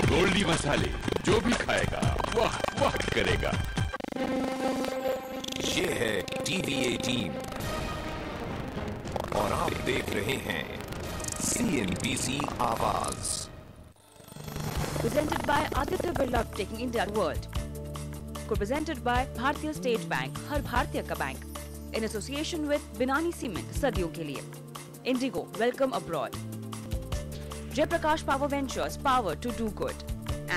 गोल्डी मसाले, जो भी खाएगा वाह वाह करेगा। ये है टीवी 18 और आप देख रहे हैं CNBC आवाज। Presented by Aditya Birla Taking India World. Co-presented by Bhartiya State Bank, हर भारतीय का bank. In association with Binani Cement, सदियों के लिए. Indigo, welcome abroad. Jaiprakash Power Ventures, power to do good.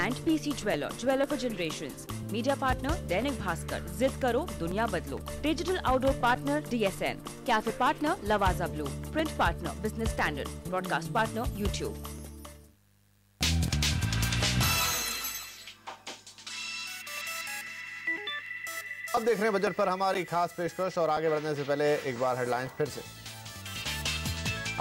And PC Jeweler, jeweler for generations. Media partner, Dainik Bhaskar, जिद करो, दुनिया बदलो. Digital outdoor partner, DSN. Cafe partner, Lavaza Blue. Print partner, Business Standard. Broadcast partner, YouTube. अब देख रहे हैं budget पर हमारी खास पेशकश और आगे बढ़ने से पहले एक बार हेडलाइंस फिर से।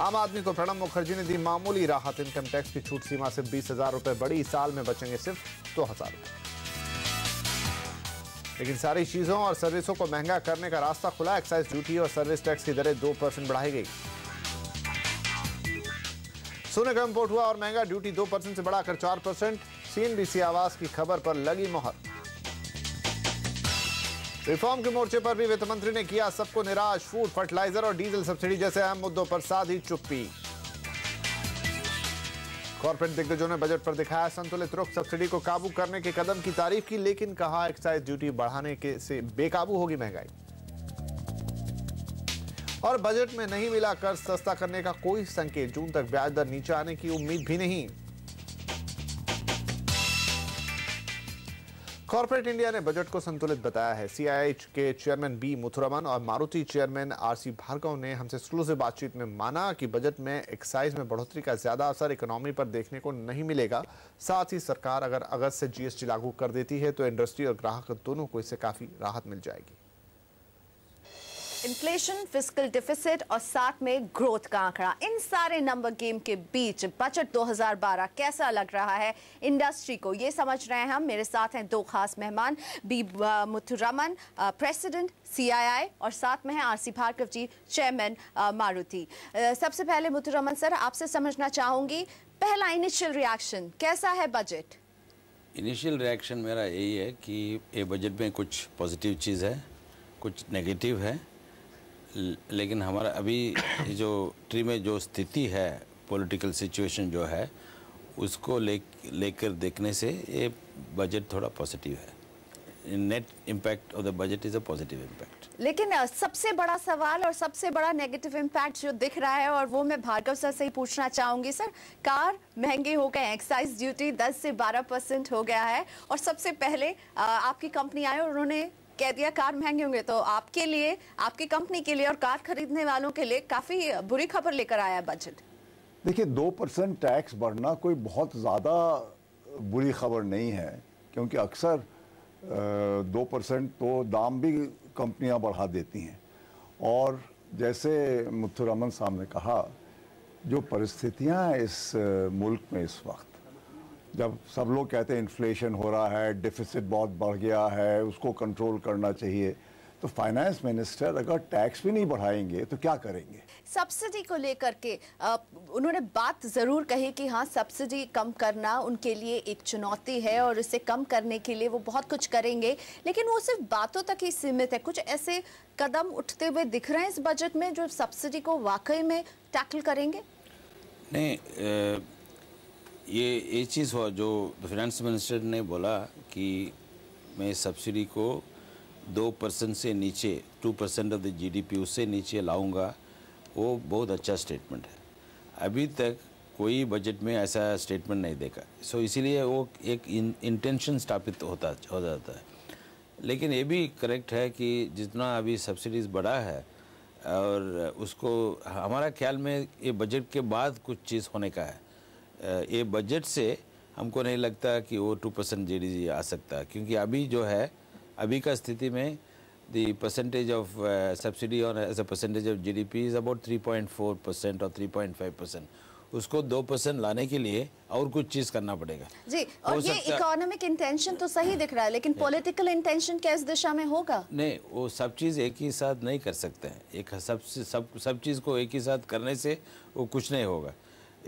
आम आदमी को प्रणब मुखर्जी ने दी मामूली राहत। इनकम टैक्स की छूट सीमा से 20,000 रुपए बढ़ी, साल में बचेंगे सिर्फ 2,000 रुपए। लेकिन सारी चीजों और सर्विसों को महंगा करने का रास्ता खुला। एक्साइज ड्यूटी और सर्विस टैक्स की दरें 2% बढ़ाई गई। सोने का इंपोर्ट हुआ और महंगा, ड्यूटी 2% से बढ़ाकर 4%। CNBC आवाज की खबर पर लगी मोहर। रिफॉर्म के मोर्चे पर भी वित्त मंत्री ने किया सबको निराश। फूड, फर्टिलाइजर और डीजल सब्सिडी जैसे अहम मुद्दों पर साधी चुप्पी। कॉर्पोरेट दिग्गजों ने बजट पर दिखाया संतुलित रुख। सब्सिडी को काबू करने के कदम की तारीफ की, लेकिन कहा एक्साइज ड्यूटी बढ़ाने के से बेकाबू होगी महंगाई। और बजट में नहीं मिला कर्ज सस्ता करने का कोई संकेत। जून तक ब्याज दर नीचे आने की उम्मीद भी नहीं। कॉर्पोरेट इंडिया ने बजट को संतुलित बताया है। CII के चेयरमैन B मुथुरमन और मारुति चेयरमैन RC भार्गव ने हमसे एक्सक्लूसिव बातचीत में माना कि बजट में एक्साइज में बढ़ोतरी का ज्यादा असर इकोनॉमी पर देखने को नहीं मिलेगा। साथ ही सरकार अगर अगस्त से GST लागू कर देती है तो इंडस्ट्री और ग्राहक दोनों को इससे काफी राहत मिल जाएगी। इन्फ्लेशन, फिस्कल डिफिसिट और साथ में ग्रोथ का आंकड़ा, इन सारे नंबर गेम के बीच बजट 2012 कैसा लग रहा है इंडस्ट्री को, ये समझ रहे हैं हम। मेरे साथ हैं दो खास मेहमान, B मुथुरमन, प्रेसिडेंट CII, और साथ में हैं RC भार्गव जी, चेयरमैन मारुति। सबसे पहले मुथुरमन सर, आपसे समझना चाहूंगी, पहला इनिशियल रिएक्शन कैसा है बजट? इनिशियल रिएक्शन मेरा यही है कि ये बजट में कुछ पॉजिटिव चीज़ है, कुछ नेगेटिव है। लेकिन हमारा अभी जो ट्री में जो स्थिति है, पॉलिटिकल सिचुएशन जो है, उसको लेकर देखने से ये बजट थोड़ा पॉजिटिव है। Net impact of the budget is a positive impact. लेकिन सबसे बड़ा सवाल और सबसे बड़ा नेगेटिव इम्पैक्ट जो दिख रहा है, और वो मैं भार्गव सर से ही पूछना चाहूंगी। सर, कार महंगे हो गए, एक्साइज ड्यूटी 10 से 12% हो गया है, और सबसे पहले आपकी कंपनी आई और उन्होंने कह दिया कार महंगे होंगे, तो आपके लिए, आपकी कंपनी के लिए और कार खरीदने वालों के लिए काफी बुरी खबर लेकर आया है बजट। देखिए, 2% टैक्स बढ़ना कोई बहुत ज़्यादा बुरी खबर नहीं है, क्योंकि अक्सर 2% तो दाम भी कंपनियां बढ़ा देती हैं। और जैसे मुथुरमन साहब ने कहा, जो परिस्थितियां हैं इस मुल्क में इस वक्त, जब सब लोग कहते हैं इन्फ्लेशन हो रहा है, डिफिसिट बहुत बढ़ गया है, उसको कंट्रोल करना चाहिए, तो फाइनेंस मिनिस्टर अगर टैक्स भी नहीं बढ़ाएंगे तो क्या करेंगे? सब्सिडी को लेकर के उन्होंने बात जरूर कही कि हाँ, सब्सिडी कम करना उनके लिए एक चुनौती है और इसे कम करने के लिए वो बहुत कुछ करेंगे, लेकिन वो सिर्फ बातों तक ही सीमित है। कुछ ऐसे कदम उठते हुए दिख रहे हैं इस बजट में जो सब्सिडी को वाकई में टैकल करेंगे? नहीं, ये चीज़ हुआ जो फाइनेंस मिनिस्टर ने बोला कि मैं सब्सिडी को 2% से नीचे, 2% ऑफ द GDP उससे नीचे लाऊंगा, वो बहुत अच्छा स्टेटमेंट है। अभी तक कोई बजट में ऐसा स्टेटमेंट नहीं देखा, सो इसीलिए वो एक इंटेंशन स्थापित हो जाता है। लेकिन ये भी करेक्ट है कि जितना अभी सब्सिडीज़ बढ़ा है, और उसको हमारा ख्याल में ये बजट के बाद कुछ चीज़ होने का है। ये बजट से हमको नहीं लगता कि वो 2% GDP आ सकता, क्योंकि अभी जो है, अभी का स्थिति में द परसेंटेज ऑफ सब्सिडी और as a percentage of GDP is about 3.4% और 3.5%। उसको 2% लाने के लिए और कुछ चीज़ करना पड़ेगा जी। और ये इकोनॉमिक इंटेंशन तो सही दिख रहा है, लेकिन पॉलिटिकल इंटेंशन क्या इस दिशा में होगा? नहीं, वो सब चीज़ एक ही साथ नहीं कर सकते हैं। एक सब चीज़ को एक ही साथ करने से वो कुछ नहीं होगा।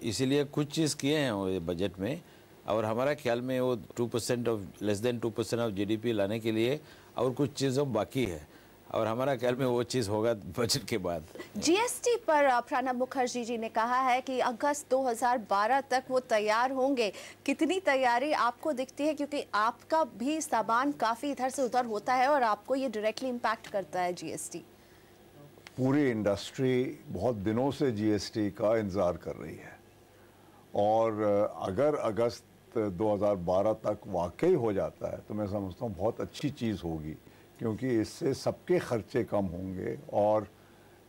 इसीलिए कुछ चीज़ किए हैं वो बजट में, और हमारा ख्याल में वो 2% of less than 2% of GDP लाने के लिए और कुछ चीज़ों बाकी है, और हमारा ख्याल में वो चीज़ होगा बजट के बाद। जीएसटी पर प्रणब मुखर्जी जी ने कहा है कि अगस्त 2012 तक वो तैयार होंगे। कितनी तैयारी आपको दिखती है, क्योंकि आपका भी सामान काफ़ी इधर से उधर होता है और आपको ये डायरेक्टली इम्पैक्ट करता है जीएसटी? पूरी इंडस्ट्री बहुत दिनों से जीएसटी का इंतज़ार कर रही है, और अगर अगस्त 2012 तक वाकई हो जाता है तो मैं समझता हूँ बहुत अच्छी चीज़ होगी, क्योंकि इससे सबके खर्चे कम होंगे और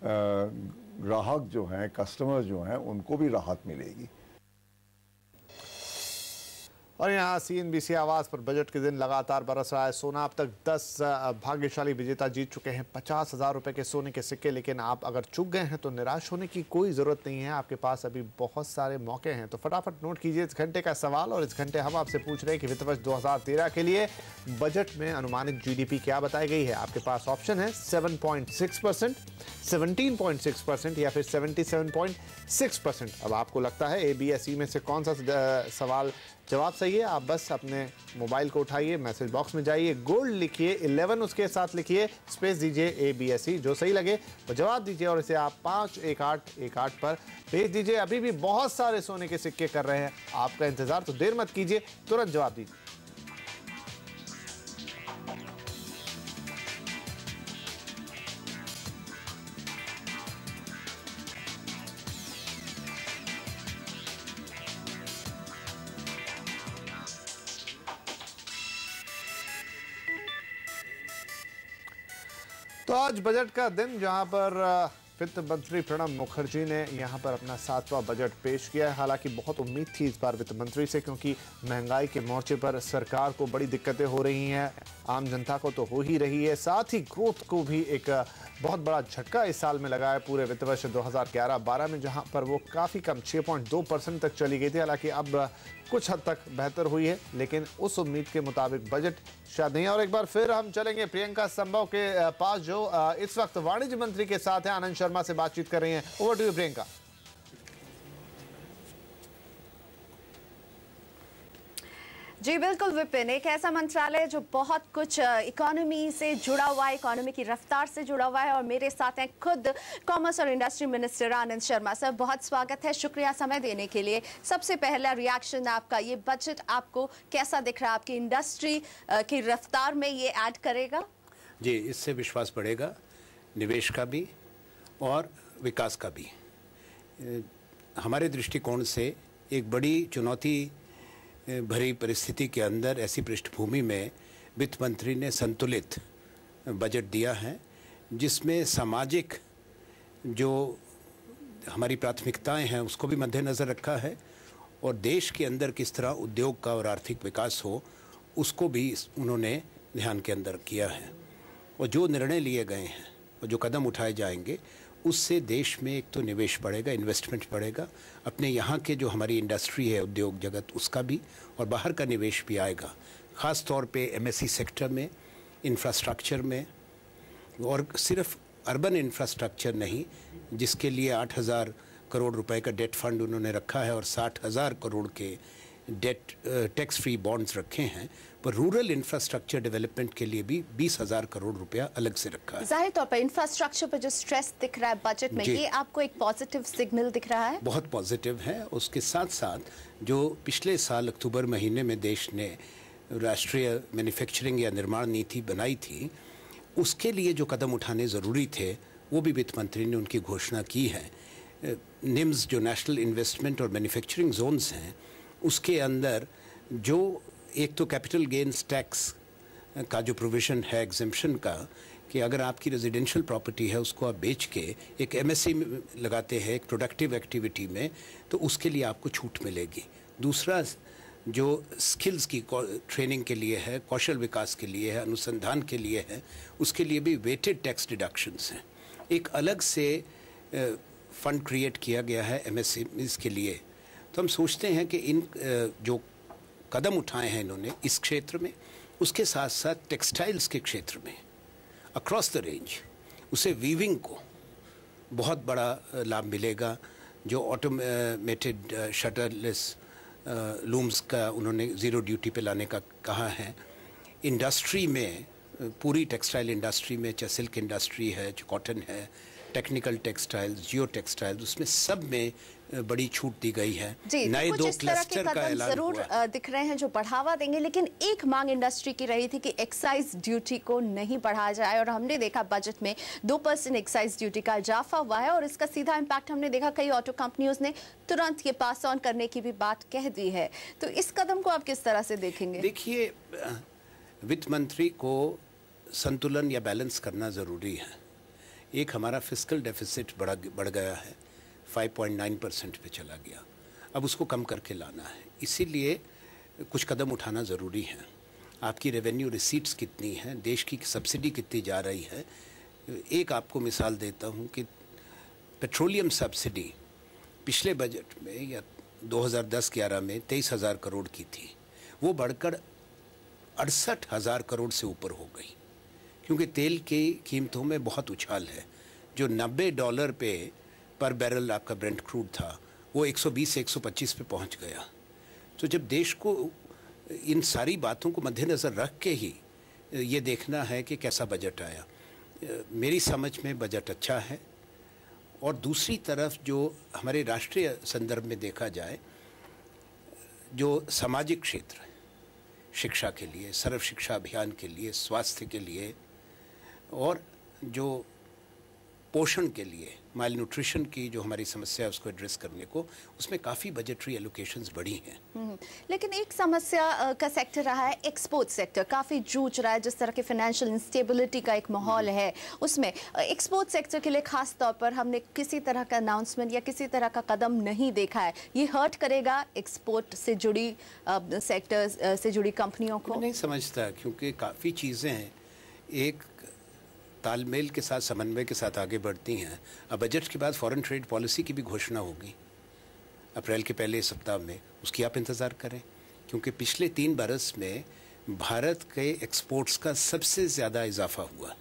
ग्राहक जो हैं, कस्टमर जो हैं, उनको भी राहत मिलेगी। और यहाँ CNBC आवाज़ पर बजट के दिन लगातार बरस रहा है सोना। अब तक 10 भाग्यशाली विजेता जीत चुके हैं 50,000 रुपए के सोने के सिक्के। लेकिन आप अगर चूक गए हैं तो निराश होने की कोई ज़रूरत नहीं है, आपके पास अभी बहुत सारे मौके हैं। तो फटाफट नोट कीजिए इस घंटे का सवाल, और इस घंटे हम आपसे पूछ रहे हैं कि वित्त वर्ष 2013 के लिए बजट में अनुमानित GDP क्या बताई गई है। आपके पास ऑप्शन है 7.6%, 17.6% या फिर 77.6%। अब आपको लगता है A, B या C में से कौन सा सवाल जवाब सही है? आप बस अपने मोबाइल को उठाइए, मैसेज बॉक्स में जाइए, गोल्ड लिखिए, 11 उसके साथ लिखिए, स्पेस दीजिए A, B या C, जो सही लगे वो जवाब दीजिए और इसे आप 51818 पर भेज दीजिए। अभी भी बहुत सारे सोने के सिक्के कर रहे हैं आपका इंतजार, तो देर मत कीजिए, तुरंत जवाब दीजिए। तो आज बजट का दिन, जहां पर वित्त मंत्री प्रणब मुखर्जी ने यहां पर अपना 7वां बजट पेश किया है। हालांकि बहुत उम्मीद थी इस बार वित्त मंत्री से, क्योंकि महंगाई के मोर्चे पर सरकार को बड़ी दिक्कतें हो रही हैं, आम जनता को तो हो ही रही है, साथ ही ग्रोथ को भी एक बहुत बड़ा झटका इस साल में लगा है पूरे वित्त वर्ष 2011-12 में, जहां पर वो काफ़ी कम 6.2% तक चली गई थी। हालांकि अब कुछ हद तक बेहतर हुई है, लेकिन उस उम्मीद के मुताबिक बजट शायद नहीं है। और एक बार फिर हम चलेंगे प्रियंका संभव के पास, जो इस वक्त वाणिज्य मंत्री के साथ है, आनंद शर्मा से बातचीत कर रही हैं। Over to you Priyanka. जी बिल्कुल विपिन, एक ऐसा मंत्रालय जो बहुत कुछ इकोनॉमी से जुड़ा हुआ है, इकोनॉमी की रफ्तार से जुड़ा हुआ है, और मेरे साथ हैं खुद कॉमर्स और industry minister Anand Sharma. Sir बहुत स्वागत है, शुक्रिया समय देने के लिए। सबसे पहला रिएक्शन आपका, ये बजट आपको कैसा दिख रहा है? आपकी इंडस्ट्री की रफ्तार में ये ऐड करेगा? जी, इससे विश्वास बढ़ेगा, निवेश का भी और विकास का भी। हमारे दृष्टिकोण से एक बड़ी चुनौती भरी परिस्थिति के अंदर, ऐसी पृष्ठभूमि में वित्त मंत्री ने संतुलित बजट दिया है, जिसमें सामाजिक जो हमारी प्राथमिकताएं हैं उसको भी मद्देनज़र रखा है, और देश के अंदर किस तरह उद्योग का और आर्थिक विकास हो उसको भी उन्होंने ध्यान के अंदर किया है। और जो निर्णय लिए गए हैं और जो कदम उठाए जाएंगे, उससे देश में एक तो निवेश बढ़ेगा, इन्वेस्टमेंट बढ़ेगा, अपने यहाँ के जो हमारी इंडस्ट्री है, उद्योग जगत, उसका भी, और बाहर का निवेश भी आएगा, ख़ास तौर पे MSE सेक्टर में, इंफ्रास्ट्रक्चर में, और सिर्फ अर्बन इंफ्रास्ट्रक्चर नहीं, जिसके लिए 8,000 करोड़ रुपए का डेट फंड उन्होंने रखा है और 60,000 करोड़ के डेट टैक्स फ्री बॉन्ड्स रखे हैं, पर रूरल इंफ्रास्ट्रक्चर डेवलपमेंट के लिए भी 20,000 करोड़ रुपया अलग से रखा है। जाहिर तौर पर इंफ्रास्ट्रक्चर पर जो स्ट्रेस दिख रहा है बजट में, ये आपको एक पॉजिटिव सिग्नल दिख रहा है? बहुत पॉजिटिव है। उसके साथ साथ जो पिछले साल अक्टूबर महीने में देश ने राष्ट्रीय मैन्युफैक्चरिंग या निर्माण नीति बनाई थी, उसके लिए जो कदम उठाने ज़रूरी थे वो भी वित्त मंत्री ने उनकी घोषणा की है। निम्स जो नेशनल इन्वेस्टमेंट और मैन्युफैक्चरिंग जोन्स हैं, उसके अंदर जो एक तो कैपिटल गेन्स टैक्स का जो प्रोविज़न है एग्जेम्पशन का, कि अगर आपकी रेजिडेंशियल प्रॉपर्टी है उसको आप बेच के एक MSE लगाते हैं एक प्रोडक्टिव एक्टिविटी में, तो उसके लिए आपको छूट मिलेगी। दूसरा जो स्किल्स की ट्रेनिंग के लिए है, कौशल विकास के लिए है, अनुसंधान के लिए है, उसके लिए भी वेटेड टैक्स डिडक्शंस हैं। एक अलग से फंड क्रिएट किया गया है MSEs के लिए। तो हम सोचते हैं कि इन जो कदम उठाए हैं इन्होंने इस क्षेत्र में, उसके साथ साथ टेक्सटाइल्स के क्षेत्र में अक्रॉस द रेंज, उसे वीविंग को बहुत बड़ा लाभ मिलेगा। जो ऑटोमेटेड शटरलेस लूम्स का उन्होंने ज़ीरो ड्यूटी पे लाने का कहा है। इंडस्ट्री में, पूरी टेक्सटाइल इंडस्ट्री में, चाहे सिल्क इंडस्ट्री है, जो कॉटन है, टेक्निकल टेक्सटाइल्स, जियो टेक्सटाइल्स, उसमें सब में बड़ी छूट दी गई है। नए दो क्लस्टर का ऐलान जरूर दिख रहे हैं जो बढ़ावा देंगे, लेकिन एक मांग इंडस्ट्री की रही थी कि एक्साइज ड्यूटी को नहीं बढ़ाया जाए, और हमने देखा बजट में 2% एक्साइज ड्यूटी का इजाफा हुआ है, और इसका सीधा इम्पैक्ट हमने देखा कई ऑटो कंपनियों ने तुरंत ये पास ऑन करने की भी बात कह दी है। तो इस कदम को आप किस तरह से देखेंगे? देखिए, वित्त मंत्री को संतुलन या बैलेंस करना ज़रूरी है। एक हमारा फिस्कल डेफिसिट बढ़ गया है, 5.9% पे चला गया, अब उसको कम करके लाना है, इसीलिए कुछ कदम उठाना ज़रूरी है। आपकी रेवेन्यू रिसीट्स कितनी हैं, देश की सब्सिडी कितनी जा रही है। एक आपको मिसाल देता हूँ कि पेट्रोलियम सब्सिडी पिछले बजट में या 2010-11 में 23,000 करोड़ की थी, वो बढ़कर 68,000 करोड़ से ऊपर हो गई, क्योंकि तेल की कीमतों में बहुत उछाल है। जो $90 पे पर बैरल आपका ब्रेंट क्रूड था, वो 120 से 125 पे पहुंच गया। तो जब देश को इन सारी बातों को मद्देनज़र रख के ही ये देखना है कि कैसा बजट आया, मेरी समझ में बजट अच्छा है। और दूसरी तरफ जो हमारे राष्ट्रीय संदर्भ में देखा जाए, जो सामाजिक क्षेत्र, शिक्षा के लिए, सर्व शिक्षा अभियान के लिए, स्वास्थ्य के लिए, और जो पोषण के लिए, माल न्यूट्रिशन की जो हमारी समस्या है उसको एड्रेस करने को, उसमें काफ़ी बजटरी एलोकेशंस बढ़ी हैं। लेकिन एक समस्या का सेक्टर रहा है एक्सपोर्ट सेक्टर, काफ़ी जूझ रहा है। जिस तरह के फाइनेंशियल इंस्टेबिलिटी का एक माहौल है, उसमें एक्सपोर्ट सेक्टर के लिए खास तौर पर हमने किसी तरह का अनाउंसमेंट या किसी तरह का कदम नहीं देखा है। ये हर्ट करेगा एक्सपोर्ट से जुड़ी सेक्टर्स से जुड़ी कंपनियों को? मैं नहीं समझता, क्योंकि काफ़ी चीज़ें हैं एक तालमेल के साथ, समन्वय के साथ आगे बढ़ती हैं। अब बजट के बाद फॉरेन ट्रेड पॉलिसी की भी घोषणा होगी अप्रैल के पहले सप्ताह में, उसकी आप इंतज़ार करें, क्योंकि पिछले 3 बरस में भारत के एक्सपोर्ट्स का सबसे ज़्यादा इजाफा हुआ,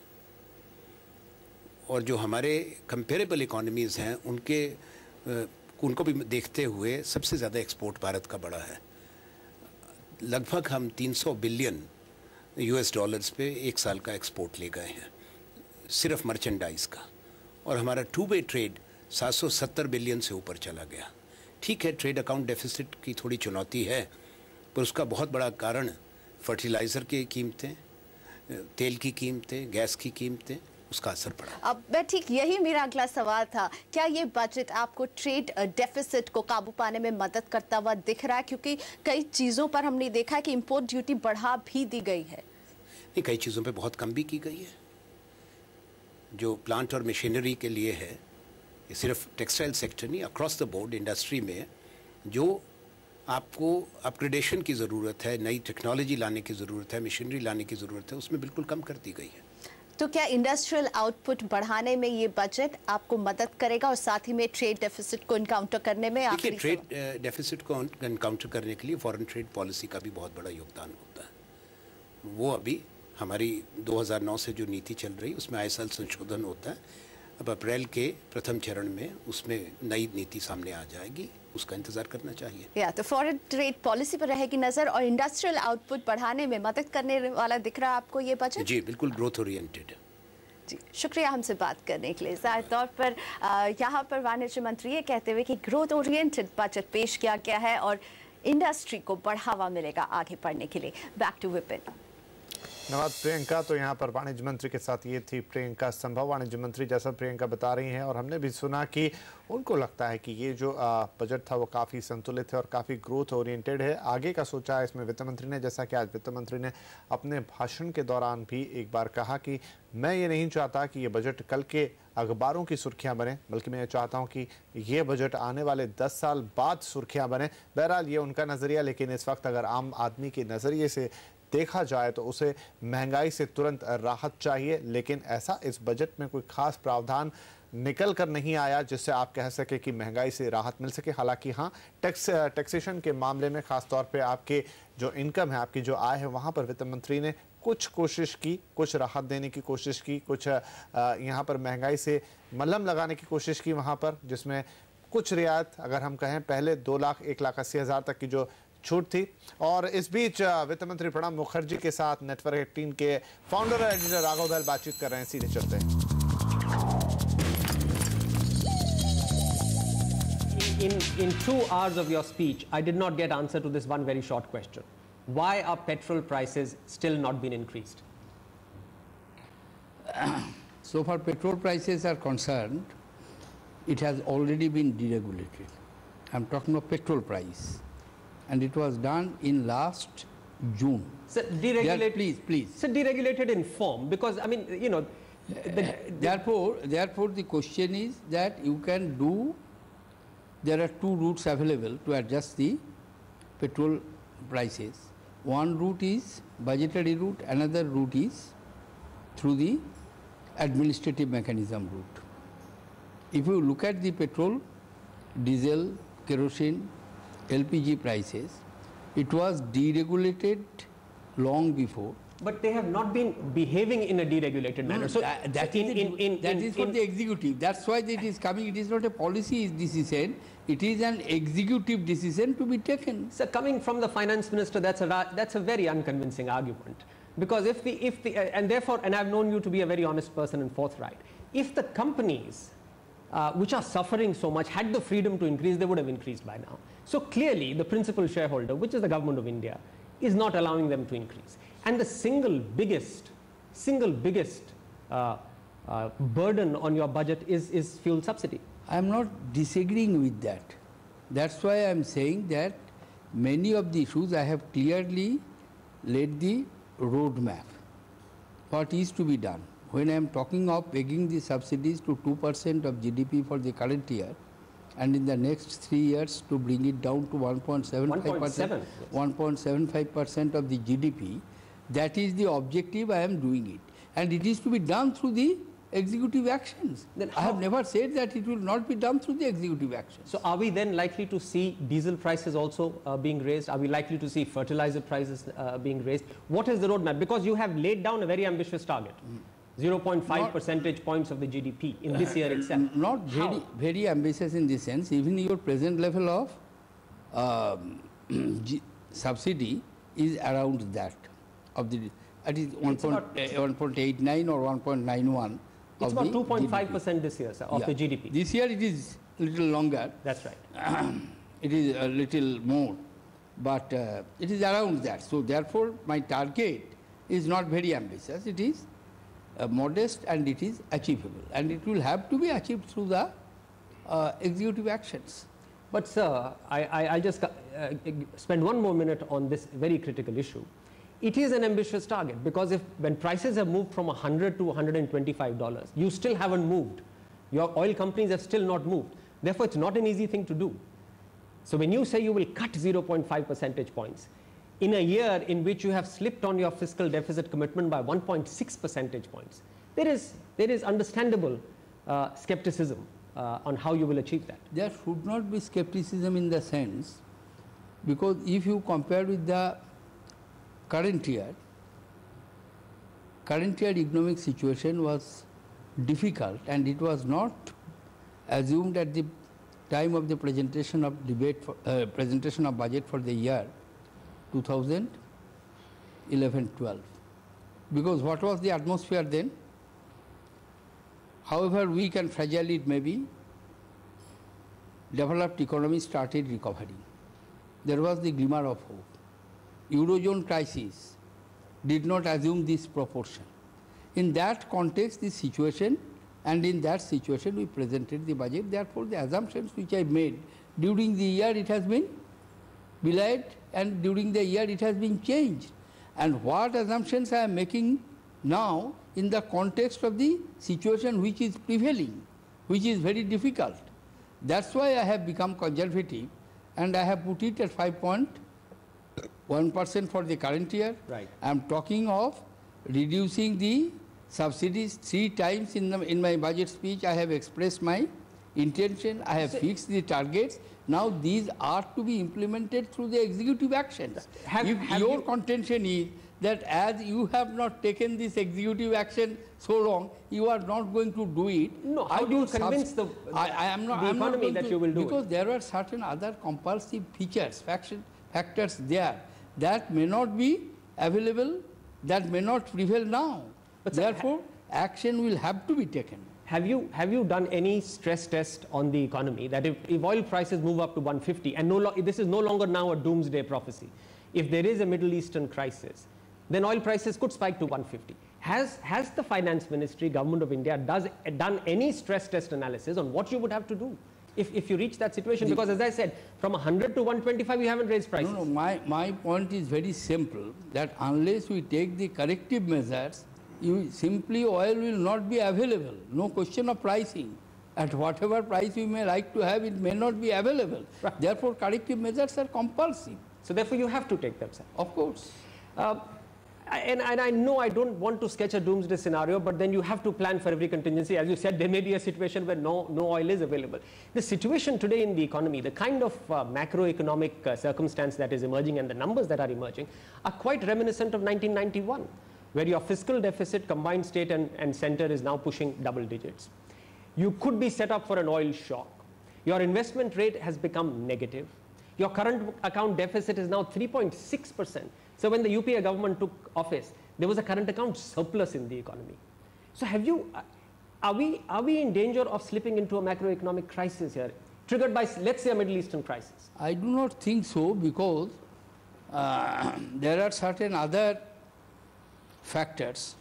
और जो हमारे कंपेरेबल इकोनॉमीज़ हैं उनको भी देखते हुए सबसे ज़्यादा एक्सपोर्ट भारत का बढ़ा है। लगभग हम 300 बिलियन US$ पे एक साल का एक्सपोर्ट ले गए हैं, सिर्फ मर्चेंडाइज का, और हमारा टू वे ट्रेड 770 बिलियन से ऊपर चला गया। ठीक है, ट्रेड अकाउंट डेफिसिट की थोड़ी चुनौती है, पर उसका बहुत बड़ा कारण फर्टिलाइज़र की कीमतें, तेल की कीमतें, गैस की कीमतें, उसका असर पड़ा। अब मैं ठीक यही मेरा अगला सवाल था, क्या ये बजट आपको ट्रेड डेफिसिट को काबू पाने में मदद करता हुआ दिख रहा है? क्योंकि कई चीज़ों पर हमने देखा है कि इंपोर्ट ड्यूटी बढ़ा भी दी गई है। नहीं, कई चीज़ों पे बहुत कम भी की गई है। जो प्लांट और मशीनरी के लिए है, ये सिर्फ टेक्सटाइल सेक्टर नहीं, अक्रॉस द बोर्ड इंडस्ट्री में जो आपको अपग्रेडेशन की ज़रूरत है, नई टेक्नोलॉजी लाने की ज़रूरत है, मशीनरी लाने की ज़रूरत है, उसमें बिल्कुल कम कर दी गई है। तो क्या इंडस्ट्रियल आउटपुट बढ़ाने में ये बजट आपको मदद करेगा, और साथ ही में ट्रेड डेफिसिट को इनकाउंटर करने में? देखिए, ट्रेड डेफिसिट को इनकाउंटर करने के लिए फॉरेन ट्रेड पॉलिसी का भी बहुत बड़ा योगदान होता है। वो अभी हमारी 2009 से जो नीति चल रही, उसमें आए साल संशोधन होता है। अब अप्रैल के प्रथम चरण में उसमें नई नीति सामने आ जाएगी, उसका इंतजार करना चाहिए। तो फॉरेन ट्रेड पॉलिसी पर रहेगी नजर, और इंडस्ट्रियल आउटपुट बढ़ाने में मदद करने वाला दिख रहा है आपको ये बजट? जी बिल्कुल, ग्रोथ ओरिएंटेड। जी, शुक्रिया हमसे बात करने के लिए। ज़ाहिर तौर पर यहाँ पर वाणिज्य मंत्री ये कहते हुए कि ग्रोथ ओरिएंटेड बजट पेश किया गया है और इंडस्ट्री को बढ़ावा मिलेगा आगे बढ़ने के लिए। Back to Vipin. धन्यवाद प्रियंका। तो यहाँ पर वाणिज्य मंत्री के साथ ये थी प्रियंका संभव, वाणिज्य मंत्री, जैसा प्रियंका बता रही हैं। और हमने भी सुना कि उनको लगता है कि ये जो बजट था वो काफ़ी संतुलित है और काफ़ी ग्रोथ ओरिएंटेड है। आगे का सोचा है इसमें वित्त मंत्री ने, जैसा कि आज वित्त मंत्री ने अपने भाषण के दौरान भी एक बार कहा कि मैं ये नहीं चाहता कि ये बजट कल के अखबारों की सुर्खियां बने, बल्कि मैं ये चाहता हूं कि ये बजट आने वाले 10 साल बाद सुर्खियां बने। बहरहाल ये उनका नज़रिया, लेकिन इस वक्त अगर आम आदमी के नज़रिए से देखा जाए तो उसे महंगाई से तुरंत राहत चाहिए, लेकिन ऐसा इस बजट में कोई खास प्रावधान निकल कर नहीं आया जिससे आप कह सके कि महंगाई से राहत मिल सके। हालांकि हाँ, टैक्सेशन के मामले में खास तौर पे आपके जो इनकम है, आपकी जो आय है, वहाँ पर वित्त मंत्री ने कुछ कोशिश की, कुछ राहत देने की कोशिश की, कुछ यहाँ पर महंगाई से मलहम लगाने की कोशिश की वहाँ पर, जिसमें कुछ रियायत, अगर हम कहें पहले 2 लाख 1,80,000 तक की जो छूट थी। और इस बीच वित्त मंत्री प्रणब मुखर्जी के साथ नेटवर्क 18 के फाउंडर और एडिटर राघव दहल बातचीत कर रहे हैं। सीधे चलते हैं। In 2 hours of your speech, I did not get answer to this one very short question. Why are petrol prices still not been increased? So far petrol prices are concerned, it has already been deregulated. I'm talking of petrol price. And it was done in last June. So deregulated, please. So deregulated in form, because I mean, you know, therefore the question is that you can do, there are 2 routes available to adjust the petrol prices. One route is budgetary route, another route is through the administrative mechanism route. If you look at the petrol, diesel, kerosene, LPG prices, it was deregulated long before. But they have not been behaving in a deregulated manner. So that is for the executive. That's why it is coming. It is not a policy decision. It is an executive decision to be taken. So coming from the finance minister, that's a very unconvincing argument. Because and I've known you to be a very honest person and forthright. If the companies which are suffering so much had the freedom to increase, they would have increased by now. So clearly, the principal shareholder, which is the government of India, is not allowing them to increase. And the single biggest burden on your budget is fuel subsidy. I am not disagreeing with that. That's why I am saying that many of the issues I have clearly laid the roadmap. What is to be done? When I am talking of pegging the subsidies to 2% of GDP for the current year, and in the next 3 years to bring it down to 1.75% of the GDP, that is the objective. I am doing it, and it is to be done through the executive actions. Then I have never said that it will not be done through the executive actions. So are we then likely to see diesel prices also being raised? Are we likely to see fertilizer prices being raised? What is the roadmap? Because you have laid down a very ambitious target. 0.5 percentage points of the GDP in this year itself. Not very ambitious in this sense. Even your present level of subsidy is around that of the. It is 1.89 or 1.91. It's about 2.5% this year, sir, of the GDP. This year it is a little longer. That's right. It is a little more, but it is around that. So therefore, my target is not very ambitious. It is modest and it is achievable, and it will have to be achieved through the executive actions. But sir, I'll just spend one more minute on this very critical issue. It is an ambitious target, because when prices have moved from $100 to $125, you still haven't moved. Your oil companies have still not moved. Therefore, it's not an easy thing to do. So when you say you will cut 0.5 percentage points, in a year in which you have slipped on your fiscal deficit commitment by 1.6 percentage points, there is understandable skepticism on how you will achieve that. There should not be skepticism in the sense, because if you compare with the current year economic situation was difficult, and it was not assumed at the time of the presentation of presentation of budget for the year 2011-12, because what was the atmosphere then? However weak and fragile it may be, developed economy started recovering. There was the glimmer of hope. Eurozone crisis did not assume this proportion. In that context, this situation, and in that situation we presented the budget. Therefore, the assumptions which I made during the year, it has been belied, and during the year it has been changed. And what assumptions I am making now in the context of the situation which is prevailing, which is very difficult. That's why I have become conservative, and I have put it at 5.1% for the current year. Right. I am talking of reducing the subsidies 3 times in my budget speech. I have expressed my intention. I have fixed the targets. Now these are to be implemented through the executive actions. If your contention is that as you have not taken this executive action so long, you are not going to do it. No, how do you convince the economy that you will do it? Because there are certain other compulsive features, factors there that may not be available, that may not prevail now. But therefore, action will have to be taken. Have you done any stress test on the economy that if oil prices move up to 150 and this is no longer now a doomsday prophecy, if there is a Middle Eastern crisis, then oil prices could spike to 150. Has the Finance Ministry, Government of India, done any stress test analysis on what you would have to do if you reach that situation? Because as I said, from 100 to 125, you haven't raised prices. No, my point is very simple, that unless we take the corrective measures, simply oil will not be available. No question of pricing. At whatever price we may like to have, it may not be available. Right. Therefore, corrective measures are compulsive. So therefore, you have to take them, sir. Of course. And I know I don't want to sketch a doomsday scenario, but then you have to plan for every contingency. As you said, there may be a situation where no oil is available. The situation today in the economy, the kind of macroeconomic circumstance that is emerging and the numbers that are emerging are quite reminiscent of 1991, where your fiscal deficit, combined state and center, is now pushing double digits. You could be set up for an oil shock. Your investment rate has become negative. Your current account deficit is now 3.6%. So when the UPA government took office, there was a current account surplus in the economy. So are we in danger of slipping into a macroeconomic crisis here, triggered by, let's say, a Middle Eastern crisis? I do not think so, because there are certain other factors,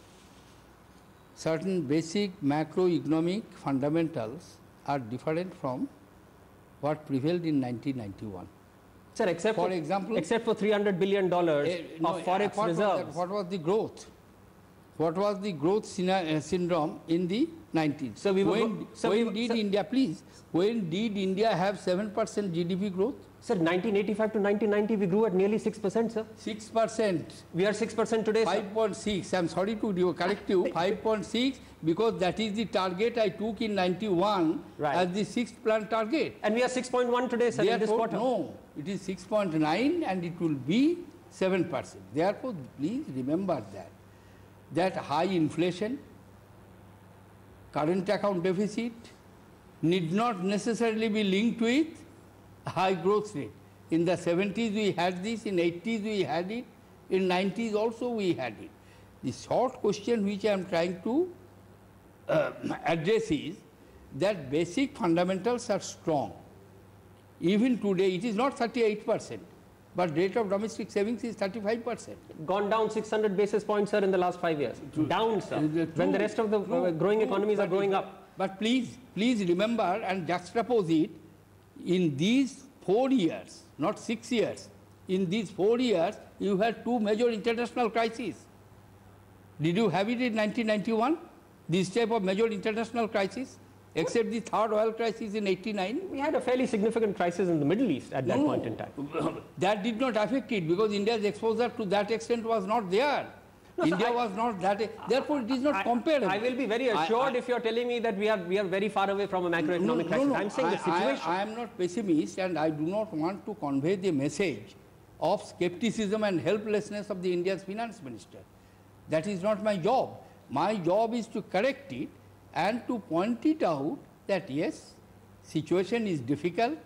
certain basic macroeconomic fundamentals are different from what prevailed in 1991. Sir, except for $300 billion of forex reserves. What was the growth? What was the growth syndrome in the 90s? So when did India have 7% GDP growth? Sir, 1985 to 1990, we grew at nearly 6%, sir. 6%. We are 6% today, 5.6. I'm sorry to correct you. 5.6, because that is the target I took in 91 as the sixth plan target. And we are 6.1 today, sir, in this quarter. No, it is 6.9 and it will be 7%. Therefore, please remember that high inflation, current account deficit need not necessarily be linked with high growth rate. In the 70s we had this, in 80s we had it, in 90s also we had it. The short question which I am trying to address is that basic fundamentals are strong. Even today it is not 38%, but rate of domestic savings is 35%. Gone down 600 basis points, sir, in the last 5 years. Down, sir, when the rest of the growing economies are growing up. But please remember and juxtapose it. In these 4 years, not 6 years, in these 4 years, you had two major international crises. Did you have it in 1991? This type of major international crisis, except the third oil crisis in 89? We had a fairly significant crisis in the Middle East at that point in time. That did not affect it, because India's exposure to that extent was not there. No, India was not that, therefore it is not comparable. I will be very assured if you are telling me that we are very far away from a macroeconomic crisis. No, I am saying the situation. I am not pessimist, and I do not want to convey the message of skepticism and helplessness of the India's finance minister. That is not my job. My job is to correct it and to point it out that yes, situation is difficult.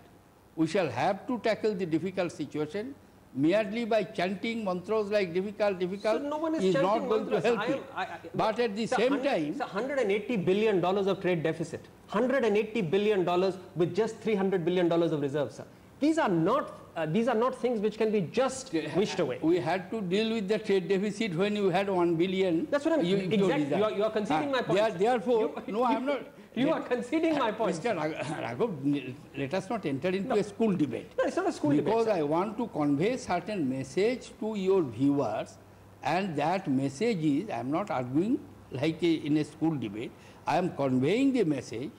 We shall have to tackle the difficult situation. Merely by chanting mantras like difficult, so no one is not going to help you. But at the same time... It's $180 billion of trade deficit. $180 billion with just $300 billion of reserves, sir. These are not things which can be just wished away. We had to deal with the trade deficit when you had 1 billion. That's what I'm saying. Exactly. You are conceding my point. Therefore, no, I am not... You are conceding my point. Mr. Raghav, let us not enter into a school debate. No, it's not a school debate. Because I want to convey certain message to your viewers, and that message is, I am not arguing like in a school debate. I am conveying the message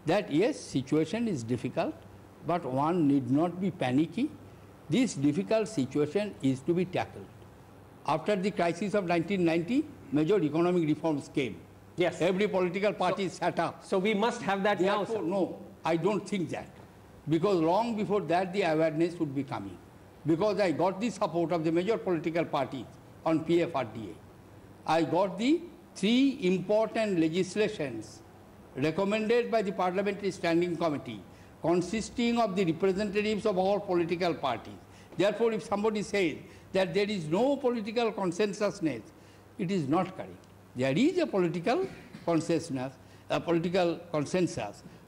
that yes, situation is difficult, but one need not be panicky. This difficult situation is to be tackled. After the crisis of 1990, major economic reforms came. Yes. Every political party sat up. So we must have that now, sir. No, I don't think that. because long before that the awareness would be coming. Because I got the support of the major political parties on PFRDA. I got the 3 important legislations recommended by the Parliamentary Standing Committee consisting of the representatives of all political parties. Therefore, if somebody says that there is no political consensusness, it is not correct. There is a political consensus,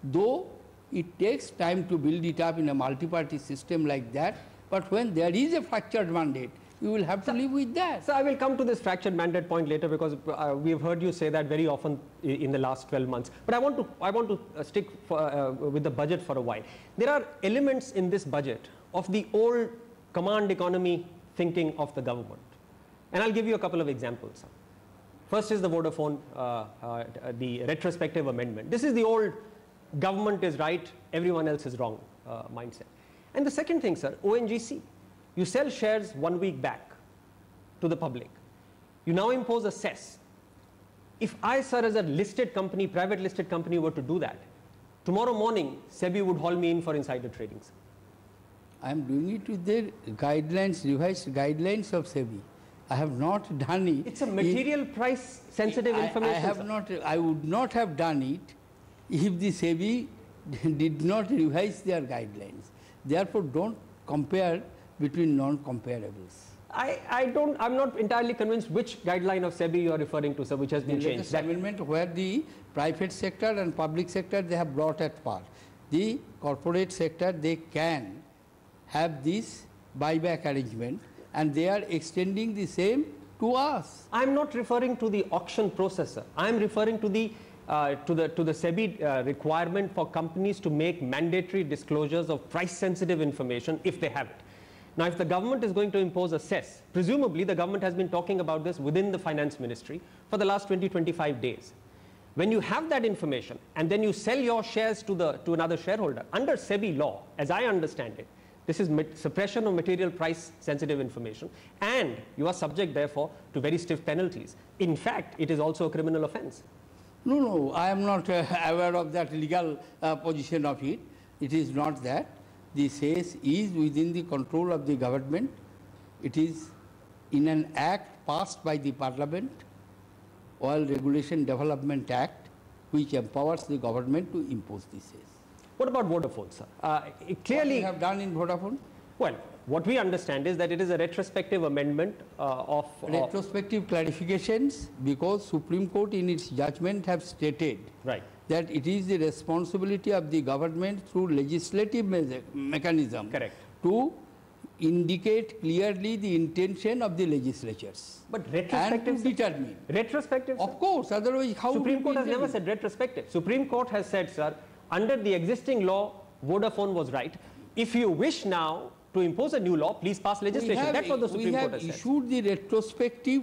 though it takes time to build it up in a multi-party system like that. But when there is a fractured mandate, you will have to live with that. So I will come to this fractured mandate point later, because we have heard you say that very often in the last 12 months. But I want to stick with the budget for a while. There are elements in this budget of the old command economy thinking of the government. And I'll give you a couple of examples. First is the Vodafone, the retrospective amendment. This is the old government is right, everyone else is wrong mindset. And the second thing, sir, ONGC. You sell shares 1 week back to the public. You now impose a cess. If I, sir, as a listed company, private listed company, were to do that, tomorrow morning, SEBI would haul me in for insider trading, sir. I am doing it with the guidelines, revised guidelines of SEBI. I have not done it. It's a material price sensitive information. I would not have done it if the SEBI did not revise their guidelines. Therefore, don't compare between non-comparables. I'm not entirely convinced which guideline of SEBI you are referring to, sir, which has been changed. The amendment where the private sector and public sector, they have brought at par. The corporate sector, they can have this buyback arrangement, and they are extending the same to us. I'm not referring to the auction process, sir. I'm referring to the SEBI requirement for companies to make mandatory disclosures of price-sensitive information if they have it. Now, if the government is going to impose a cess, presumably the government has been talking about this within the finance ministry for the last 20-25 days. When you have that information and then you sell your shares to another shareholder, under SEBI law, as I understand it, this is suppression of material price sensitive information, and you are subject therefore to very stiff penalties. In fact, it is also a criminal offense. No, I am not aware of that legal position of it. It is not that. The cess is within the control of the government. It is in an act passed by the Parliament, Oil Regulation Development Act, which empowers the government to impose the cess. What about Vodafone, sir? Clearly, what we have done in Vodafone? Well, what we understand is that it is a retrospective amendment retrospective clarifications, because Supreme Court in its judgment have stated that it is the responsibility of the government through legislative mechanism to indicate clearly the intention of the legislatures. But retrospective, and to determine. Retrospective? Of course, otherwise how Supreme Court has never said retrospective. Supreme Court has said, sir, under the existing law, Vodafone was right. If you wish now to impose a new law, please pass legislation. That's what the Supreme Court has said.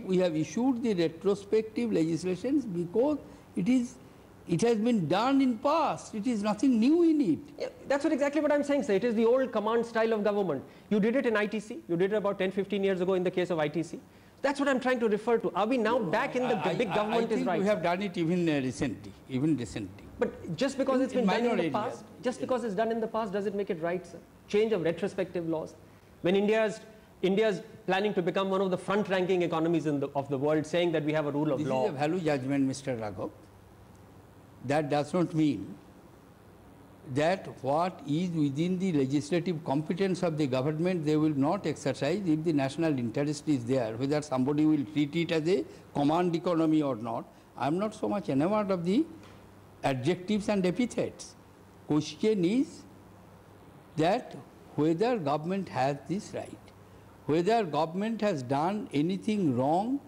We have issued the retrospective legislations because it has been done in past. It is nothing new in it. Yeah, that's exactly what I'm saying, sir. It is the old command style of government. You did it in ITC. You did it about 10-15 years ago in the case of ITC. That's what I'm trying to refer to. Are we now back in the big government is right? We have done it even recently. But just because it's been done in the past, just because it's done in the past, does it make it right, sir? Change of retrospective laws. When India's planning to become one of the front-ranking economies of the world, saying that we have a rule of law. This is a value judgment, Mr. Raghav. That does not mean that what is within the legislative competence of the government they will not exercise if the national interest is there, whether somebody will treat it as a command economy or not. I am not so much enamored of the adjectives and epithets. Question is that whether government has this right, whether government has done anything wrong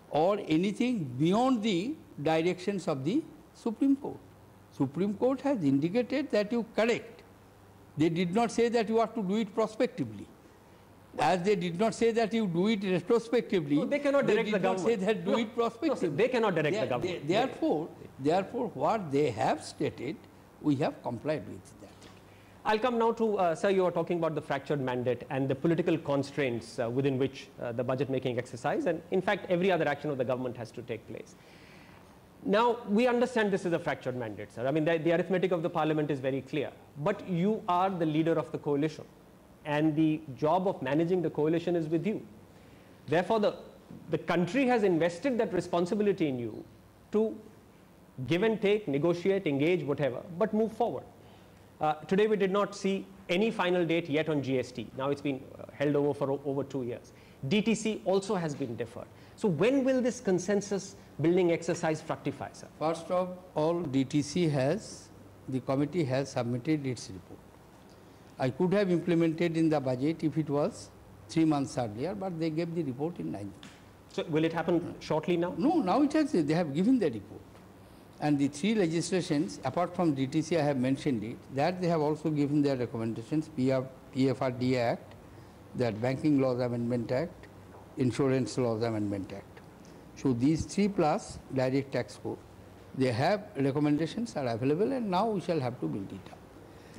or anything beyond the directions of the Supreme Court. Supreme Court has indicated that you correct. They did not say that you have to do it prospectively. As they did not say that you do it retrospectively, no, they cannot direct the government. They did not say that do it prospectively. No, they cannot direct the government. Therefore, what they have stated, we have complied with that. I'll come now to, sir, you are talking about the fractured mandate and the political constraints within which the budget making exercise, and in fact every other action of the government has to take place. Now, we understand this is a fractured mandate, sir. I mean, the arithmetic of the parliament is very clear. But you are the leader of the coalition, and the job of managing the coalition is with you. Therefore, the country has invested that responsibility in you to give and take, negotiate, engage, whatever, but move forward. Today, we did not see any final date yet on GST. Now, it's been held over for over 2 years. DTC also has been deferred. So when will this consensus building exercise fructify, sir? First of all, DTC has, the committee has submitted its report. I could have implemented in the budget if it was 3 months earlier, but they gave the report in 9 months. So will it happen shortly now? No, now it has, they have given the report. And the 3 legislations, apart from DTC, I have mentioned it, that they have also given their recommendations, PFRDA Act, that Banking Laws Amendment Act, Insurance Laws Amendment Act. So these 3 plus direct tax code, they have recommendations are available, and now we shall have to build it up.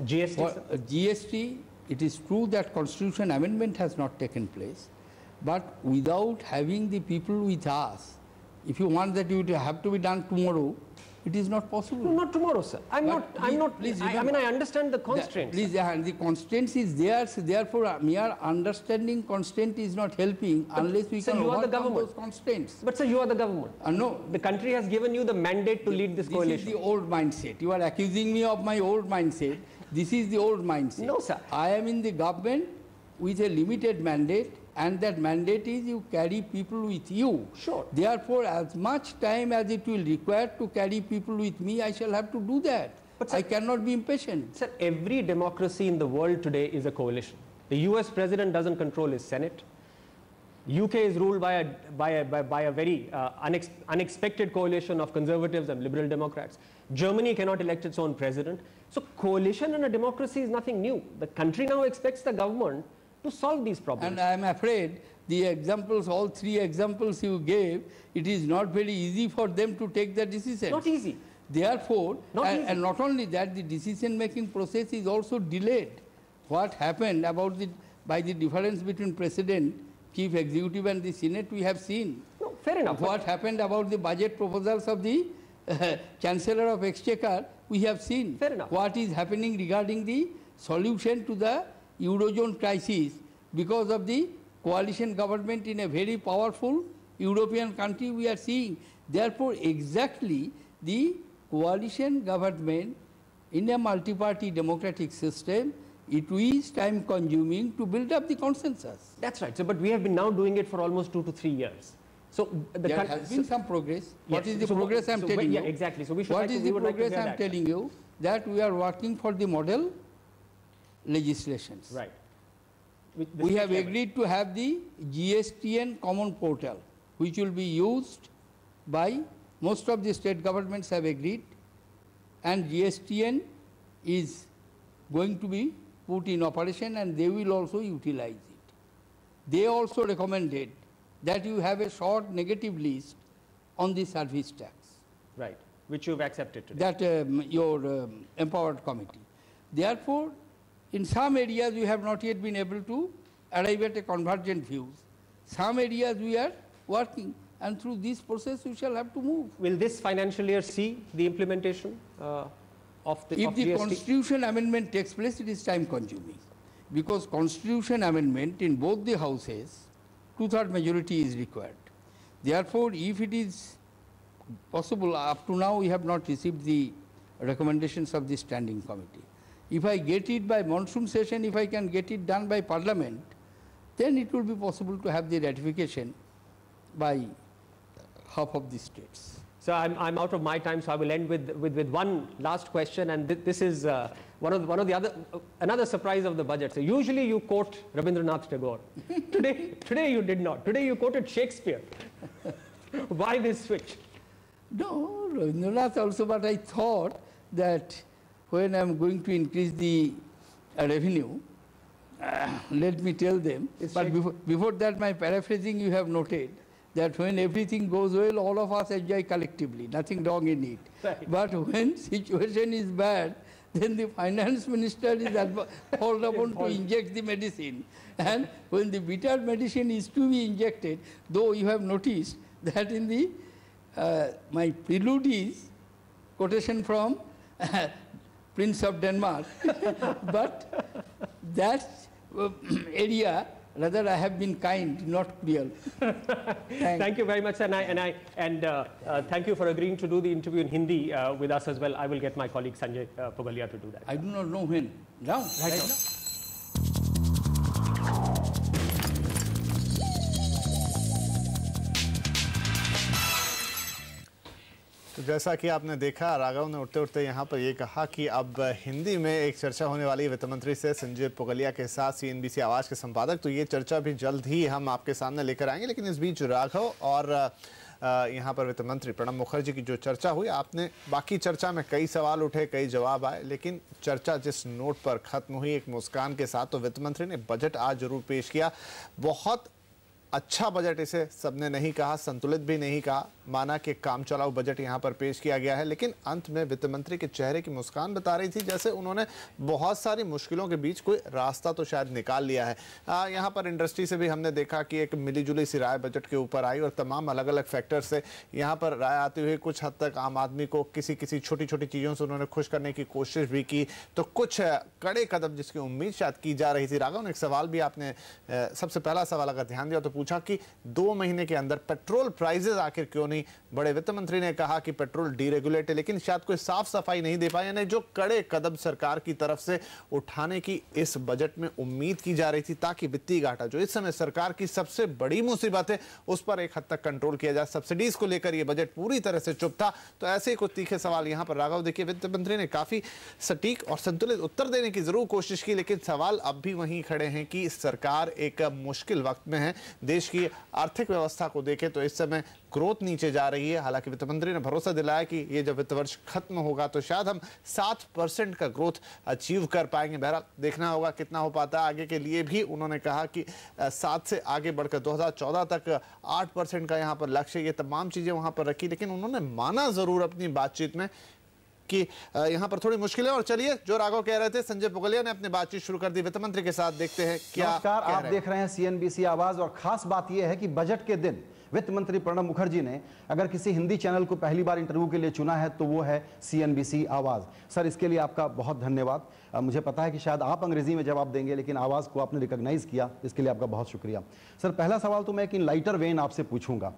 GST? GST, it is true that constitution amendment has not taken place, but without having the people with us, if you want that it have to be done tomorrow, it is not possible. No, not tomorrow, sir. I mean, I understand the constraints. The constraints is there, so therefore mere understanding constraint is not helping unless we can overcome those constraints. But sir, you are the government. No. The country has given you the mandate to lead this coalition. This is the old mindset. You are accusing me of my old mindset. This is the old mindset. No, sir. I am in the government with a limited mandate, and that mandate is you carry people with you. Sure. Therefore, as much time as it will require to carry people with me, I shall have to do that. But sir, I cannot be impatient. Sir, every democracy in the world today is a coalition. The US president doesn't control his Senate. UK is ruled by a very unexpected coalition of conservatives and liberal Democrats. Germany cannot elect its own president. So coalition in a democracy is nothing new. The country now expects the government to solve these problems. And I am afraid the examples, all 3 examples you gave, it is not very easy for them to take the decision. Not easy. Therefore, and not only that, the decision-making process is also delayed. What happened about by the difference between President, Chief Executive and the Senate, we have seen. No, fair enough. What happened about the budget proposals of the Chancellor of Exchequer, we have seen. Fair enough. What is happening regarding the solution to the Eurozone crisis because of the coalition government in a very powerful European country we are seeing. Therefore, exactly the coalition government in a multi-party democratic system, it is time consuming to build up the consensus. That's right. So, but we have been now doing it for almost 2 to 3 years. So there has been some progress. What is the progress I am telling you? Yeah, exactly. So we should what is the progress I am telling you? That we are working for the model legislations. Right. We have agreed to have the GSTN common portal, which will be used by most of the state governments have agreed, and GSTN is going to be put in operation and they will also utilize it. They also recommended that you have a short negative list on the service tax. Right, which you have accepted today. That your empowered committee. Therefore, in some areas we have not yet been able to arrive at a convergent views. Some areas we are working, and through this process we shall have to move. Will this financial year see the implementation of the If the constitution amendment takes place, it is time consuming. Because constitution amendment in both the houses, 2/3 majority is required. Therefore, if it is possible, up to now we have not received the recommendations of the standing committee. If I get it by monsoon session, if I can get it done by parliament, then it will be possible to have the ratification by half of the states. So I'm out of my time, so I will end with one last question, and this is another surprise of the budget. So usually you quote Rabindranath Tagore. Today you did not. Today you quoted Shakespeare. Why this switch? No, Rabindranath also, but I thought that when I am going to increase the revenue, let me tell them. But before that, my paraphrasing you have noted that when everything goes well, all of us enjoy collectively, nothing wrong in it. Right. But when situation is bad, then the finance minister is called upon to inject the medicine. And when the bitter medicine is to be injected, though you have noticed that in the my prelude is quotation from Prince of Denmark, but that area, rather I have been kind, not cruel. Thank you very much, and thank you for agreeing to do the interview in Hindi with us as well. I will get my colleague Sanjay Pugalia to do that. I do not know when. Now, right now. तो जैसा कि आपने देखा, राघव ने उठते उठते यहाँ पर ये कहा कि अब हिंदी में एक चर्चा होने वाली है वित्त मंत्री से संजय पुगलिया के साथ, सीएनबीसी आवाज़ के संपादक। तो ये चर्चा भी जल्द ही हम आपके सामने लेकर आएंगे। लेकिन इस बीच राघव और यहाँ पर वित्त मंत्री प्रणब मुखर्जी की जो चर्चा हुई, आपने बाकी चर्चा में कई सवाल उठे, कई जवाब आए, लेकिन चर्चा जिस नोट पर खत्म हुई एक मुस्कान के साथ, तो वित्त मंत्री ने बजट आज जरूर पेश किया। बहुत अच्छा बजट इसे सबने नहीं कहा, संतुलित भी नहीं कहा, माना कि काम चलाऊ बजट यहाँ पर पेश किया गया है। लेकिन अंत में वित्त मंत्री के चेहरे की मुस्कान बता रही थी जैसे उन्होंने बहुत सारी मुश्किलों के बीच कोई रास्ता तो शायद निकाल लिया है। यहाँ पर इंडस्ट्री से भी हमने देखा कि एक मिलीजुली सी राय बजट के ऊपर आई और तमाम अलग अलग फैक्टर से यहाँ पर राय आती हुई कुछ हद तक आम आदमी को किसी छोटी छोटी चीज़ों से उन्होंने खुश करने की कोशिश भी की। तो कुछ कड़े कदम जिसकी उम्मीद शायद की जा रही थी। राघव ने एक सवाल भी, आपने सबसे पहला सवाल अगर ध्यान दिया तो पूछा कि 2 महीने के अंदर पेट्रोल प्राइसेस आखिर क्यों नहीं बढ़े। वित्त मंत्री ने कहा कि पेट्रोल डीरेगुलेट है, लेकिन शायद कोई साफ सफाई नहीं दे पाए। यानी जो कड़े कदम सरकार की तरफ से उठाने की इस बजट में उम्मीद की जा रही थी, ताकि वित्तीय घाटा जो इस समय सरकार की सबसे बड़ी मुसीबत है उस पर एक हद तक कंट्रोल किया जाए। सब्सिडीज को लेकर यह बजट पूरी तरह से चुप था। तो ऐसे ही कुछ तीखे सवाल यहाँ पर राघव, देखिए वित्त मंत्री ने काफी सटीक और संतुलित उत्तर देने की जरूर कोशिश की, लेकिन सवाल अब भी वहीं खड़े हैं कि सरकार एक मुश्किल वक्त में है। देश की आर्थिक व्यवस्था को देखें तो इस समय ग्रोथ नीचे जा रही है। हालांकि वित्त मंत्री ने भरोसा दिलाया कि ये जब वित्त वर्ष खत्म होगा तो शायद हम 7% का ग्रोथ अचीव कर पाएंगे। बहरहाल देखना होगा कितना हो पाता है आगे के लिए भी। उन्होंने कहा कि 7 से आगे बढ़कर 2014 तक 8% का यहाँ पर लक्ष्य, ये तमाम चीजें वहां पर रखी। लेकिन उन्होंने माना जरूर अपनी बातचीत में कि यहाँ पर थोड़ी मुश्किल है। और चलिए, जो राघव कह रहे थे, संजय पुगलिया ने अपनी बातचीत शुरू कर दी वित्त मंत्री के साथ। देखते हैं क्या। नमस्कार, आप देख रहे हैं सीएनबीसी आवाज। और खास बात यह है कि बजट के दिन वित्त मंत्री प्रणब मुखर्जी ने अगर किसी हिंदी चैनल को पहली बार इंटरव्यू के लिए चुना है तो वो है सीएनबीसी आवाज। सर, इसके लिए आपका बहुत धन्यवाद। मुझे पता है कि शायद आप अंग्रेजी में जवाब देंगे, लेकिन आवाज को आपने रिकॉग्नाइज किया, इसके लिए आपका बहुत शुक्रिया। सर, पहला सवाल तो मैं एक इन लाइटर वेन आपसे पूछूंगा।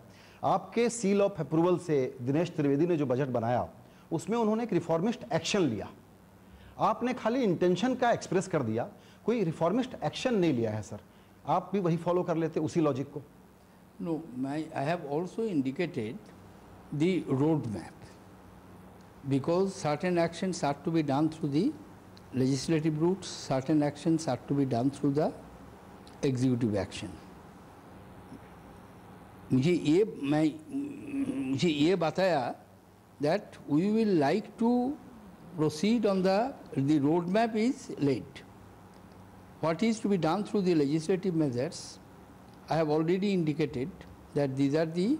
आपके सील ऑफ अप्रूवल से दिनेश त्रिवेदी ने जो बजट बनाया उसमें उन्होंने एक रिफॉर्मिस्ट एक्शन लिया। आपने खाली इंटेंशन का एक्सप्रेस कर दिया, कोई रिफॉर्मिस्ट एक्शन नहीं लिया है। सर, आप भी वही फॉलो कर लेते उसी लॉजिक को। No, I have also indicated the roadmap, because certain actions are to be done through the legislative routes, certain actions are to be done through the executive action. मुझे ये बताया that we will like to proceed on the roadmap is laid. What is to be done through the legislative measures, I have already indicated that these are the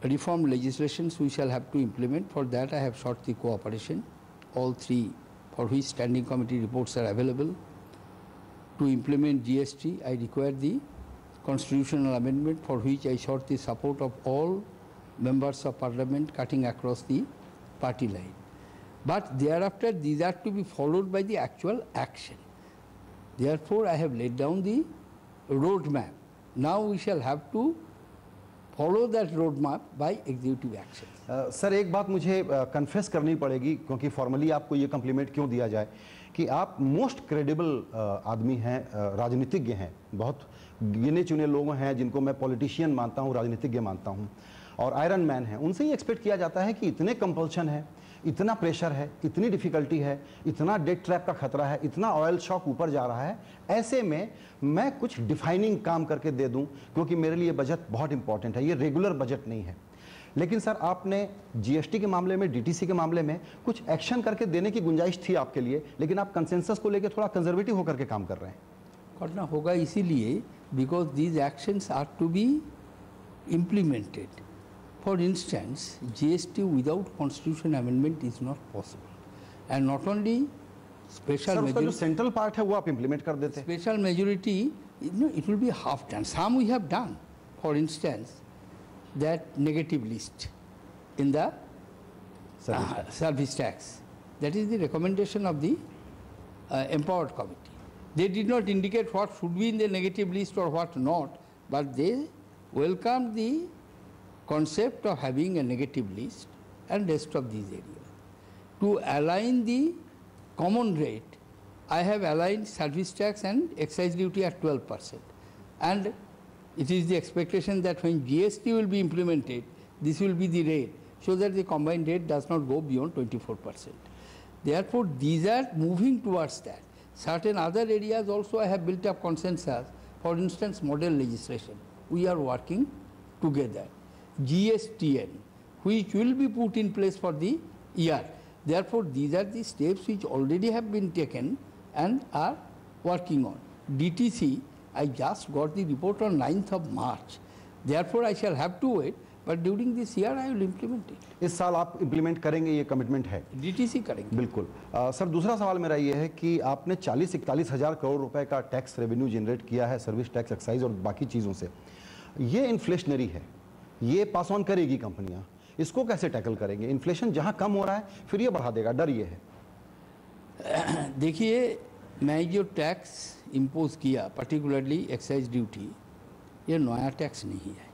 reform legislations we shall have to implement. For that I have sought the cooperation, all 3 for which standing committee reports are available. To implement GST, I require the constitutional amendment for which I sought the support of all members of parliament cutting across the party line. But thereafter these are to be followed by the actual action. Therefore I have laid down the roadmap. Now we shall have to follow that roadmap by executive action. Sir, एक बात मुझे confess करनी पड़ेगी, क्योंकि formally आपको ये complement क्यों दिया जाए कि आप मोस्ट क्रेडिबल आदमी हैं, राजनीतिज्ञ हैं। बहुत गिने चुने लोग हैं जिनको मैं पॉलिटिशियन मानता हूँ, राजनीतिज्ञ मानता हूँ, और आयरन मैन हैं। उनसे ही एक्सपेक्ट किया जाता है कि इतने कंपल्शन है, इतना प्रेशर है, इतनी डिफिकल्टी है, इतना डेट ट्रैप का खतरा है, इतना ऑयल शॉक ऊपर जा रहा है, ऐसे में मैं कुछ डिफाइनिंग काम करके दे दूं, क्योंकि मेरे लिए बजट बहुत इंपॉर्टेंट है। ये रेगुलर बजट नहीं है। लेकिन सर, आपने जीएसटी के मामले में, डीटीसी के मामले में कुछ एक्शन करके देने की गुंजाइश थी आपके लिए, लेकिन आप कंसेंसस को लेकर थोड़ा कंजर्वेटिव होकर के काम कर रहे हैं। करना होगा इसीलिए because these actions are to be implemented. For instance, GST without constitution amendment is not possible, and not only special majority. जो सेंट्रल पार्ट है वो आप इम्प्लीमेंट कर देते हैं. Special majority, it will be half done. Some we have done. For instance, that negative list. in the service tax. That is the recommendation of the empowered committee. They did not indicate what should be in the negative list or what not, but they welcomed the concept of having a negative list and rest of these areas. To align the common rate, I have aligned service tax and excise duty at 12%. And it is the expectation that when GST will be implemented, this will be the rate, so that the combined rate does not go beyond 24%. Therefore, these are moving towards that. Certain other areas also I have built up consensus. For instance, model legislation. We are working together. GSTN, which will be put in place for the year. Therefore, these are the steps which already have been taken and are working on. DTC, I just got the report on 9th of March. Therefore, I shall have to wait, but during this year I will implement it. इस साल आप implement करेंगे, ये commitment है? DTC करेंगे। बिल्कुल। Sir, दूसरा सवाल मेरा ये है कि आपने 40-41 हज़ार करोड़ रुपए का टैक्स रेवेन्यू जनरेट किया है सर्विस टैक्स, एक्साइज और बाकी चीज़ों से। ये इन्फ्लेशनरी है, ये पास ऑन करेगी कंपनियां, इसको कैसे टैकल करेंगे? इन्फ्लेशन जहां कम हो रहा है फिर ये बढ़ा देगा, डर ये है। देखिए, मैं जो टैक्स इम्पोज किया, पर्टिकुलरली एक्साइज ड्यूटी, ये नया टैक्स नहीं है।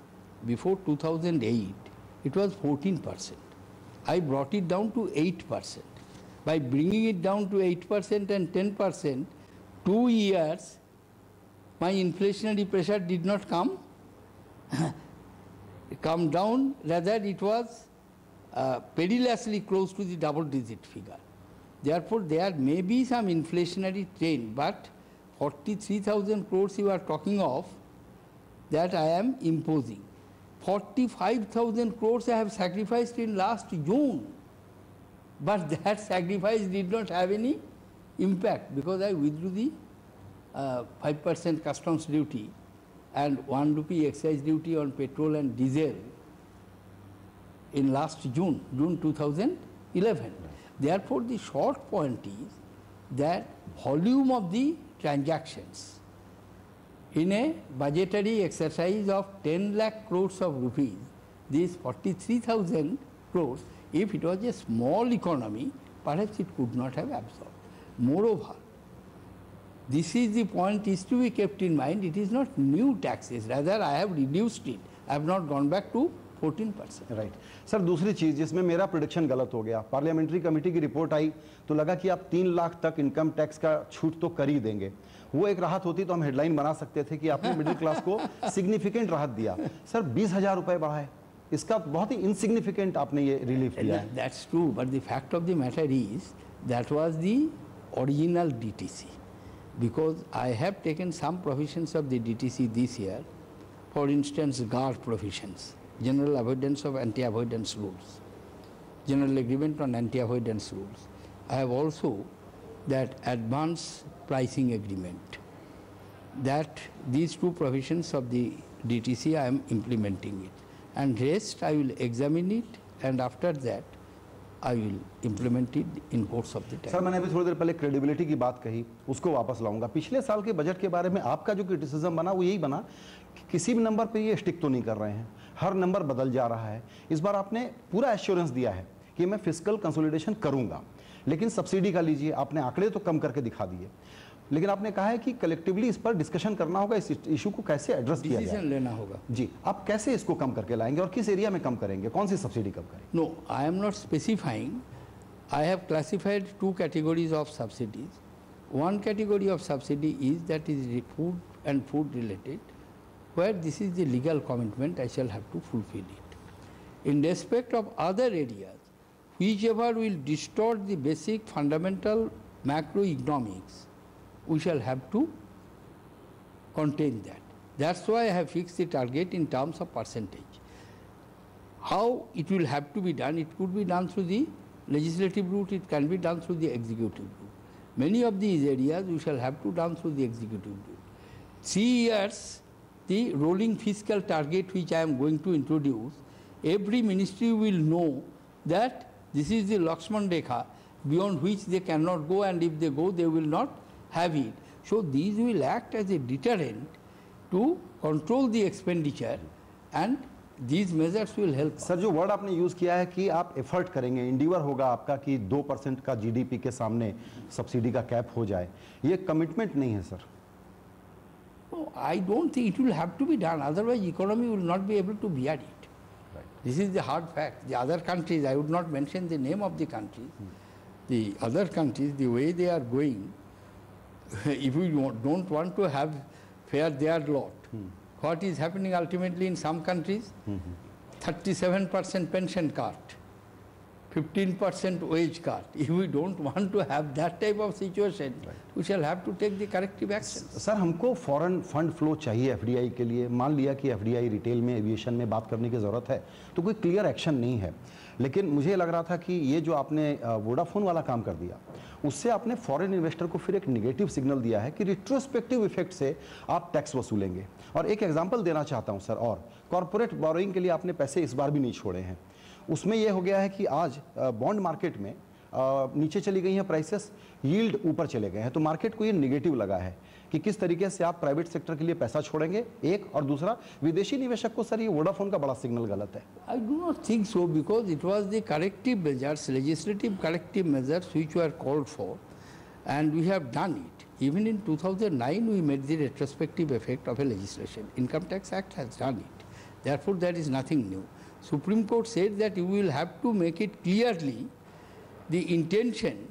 Before 2008 it was 14%. I brought it down to 8%. By bringing it down to 8% and 10%, 2 years, my inflationary pressure did not come down, rather it was perilously close to the double-digit figure. Therefore, there may be some inflationary trend, but 43,000 crores you are talking of, that I am imposing. 45,000 crores I have sacrificed in last June, but that sacrifice did not have any impact because I withdrew the 5% customs duty and 1 rupee excise duty on petrol and diesel in last June 2011. Therefore, the short point is that volume of the transactions in a budgetary exercise of 10 lakh crores of rupees, these 43,000 crores, if it was a small economy, perhaps it could not have absorbed. Moreover, this is the point is to be kept in mind, it is not new taxes, rather I have reduced it, I have not gone back to 14%. Right sir, दूसरी चीज़ जिसमें मेरा prediction गलत हो गया, parliamentary committee की report आई तो लगा कि आप 3 लाख तक इनकम टैक्स का छूट तो कर ही देंगे। वो एक राहत होती तो हम हेडलाइन बना सकते थे कि आपने मिडिल क्लास को सिग्निफिकेंट राहत दिया। सर, 20,000 रुपए बढ़ाए, इसका बहुत ही इनसिग्निफिकेंट आपने ये रिलीफ दिया है। That's true, but the fact of the matter is that was the original DTC, because I have taken some provisions of the DTC this year, for instance, guard provisions, general avoidance of anti-avoidance rules, general agreement on anti-avoidance rules. I have also that advance pricing agreement, that these two provisions of the DTC I am implementing it, and rest I will examine it, and after that I will implement it in course of the time. Sir, मैंने अभी थोड़ी देर पहले credibility की बात कही, उसको वापस लाऊंगा। पिछले साल के बजट के बारे में आपका जो क्रिटिसिज्म बना वो यही बना कि किसी भी नंबर पे ये स्टिक तो नहीं कर रहे हैं, हर नंबर बदल जा रहा है। इस बार आपने पूरा एश्योरेंस दिया है कि मैं फिस्कल कंसोलिडेशन करूंगा, लेकिन सब्सिडी का लीजिए, आपने आंकड़े तो कम करके दिखा दिए, लेकिन आपने कहा है कि कलेक्टिवली इस पर डिस्कशन करना होगा, इस इशू को कैसे एड्रेस किया जाए, डिसीजन लेना होगा। जी, आप कैसे इसको कम करके लाएंगे और किस एरिया में कम करेंगे, कौन सी सब्सिडी कम करेंगे? No, I am not specifying. I have classified 2 categories of subsidies. One category of subsidy is that is food and food related, where this is the legal commitment, I shall have to fulfill it. In respect of other areas, whichever will distort the basic fundamental macroeconomics, we shall have to contain that. That's why I have fixed the target in terms of percentage. How it will have to be done, it could be done through the legislative route, it can be done through the executive route. Many of these areas we shall have to done through the executive route. 3 years, the rolling fiscal target which I am going to introduce, every ministry will know that this is the Lakshman Rekha beyond which they cannot go, and if they go, they will not have it. So these will act as a deterrent to control the expenditure and These measures will help. Sir जो word आपने use किया है कि आप effort करेंगे, Endeavour होगा आपका कि 2% का जीडीपी के सामने सब्सिडी का कैप हो जाए, ये कमिटमेंट नहीं है sir? No, I don't think it will have to be done. Otherwise, economy will not be able to bear it. Right. This is the hard fact. The other countries, I would not mention the name of the countries. The other countries, the way they are going, if we don't want to have fare their lot, what is happening ultimately in some countries? 37% pension cut, 15% wage cut. If we don't want to have that type of situation, we shall have to take the corrective action. Sir हमको foreign fund flow चाहिए FDI के लिए। मान लिया कि FDI retail में, aviation में बात करने की ज़रूरत है, तो कोई क्लियर एक्शन नहीं है। लेकिन मुझे लग रहा था कि ये जो आपने वोडाफोन वाला काम कर दिया, उससे आपने फॉरेन इन्वेस्टर को फिर एक नेगेटिव सिग्नल दिया है कि रिट्रोस्पेक्टिव इफेक्ट से आप टैक्स वसूलेंगे। और एक एग्जांपल देना चाहता हूं सर, और कॉर्पोरेट बोरोइंग के लिए आपने पैसे इस बार भी नहीं छोड़े हैं। उसमें यह हो गया है कि आज बॉन्ड मार्केट में नीचे चली गई हैं प्राइसेस, यील्ड ऊपर चले गए हैं, तो मार्केट को ये नेगेटिव लगा है कि किस तरीके से आप प्राइवेट सेक्टर के लिए पैसा छोड़ेंगे, एक, और दूसरा विदेशी निवेशक को सर ये वोडाफोन का बड़ा सिग्नल गलत है। I do not think so, because it was the corrective measures, legislative corrective measures which were called for, and we have done it. Even in 2009 we made the retrospective effect of a legislation. Income Tax Act has done it. Therefore there is nothing new. Supreme Court said that you will have to make it clearly the intention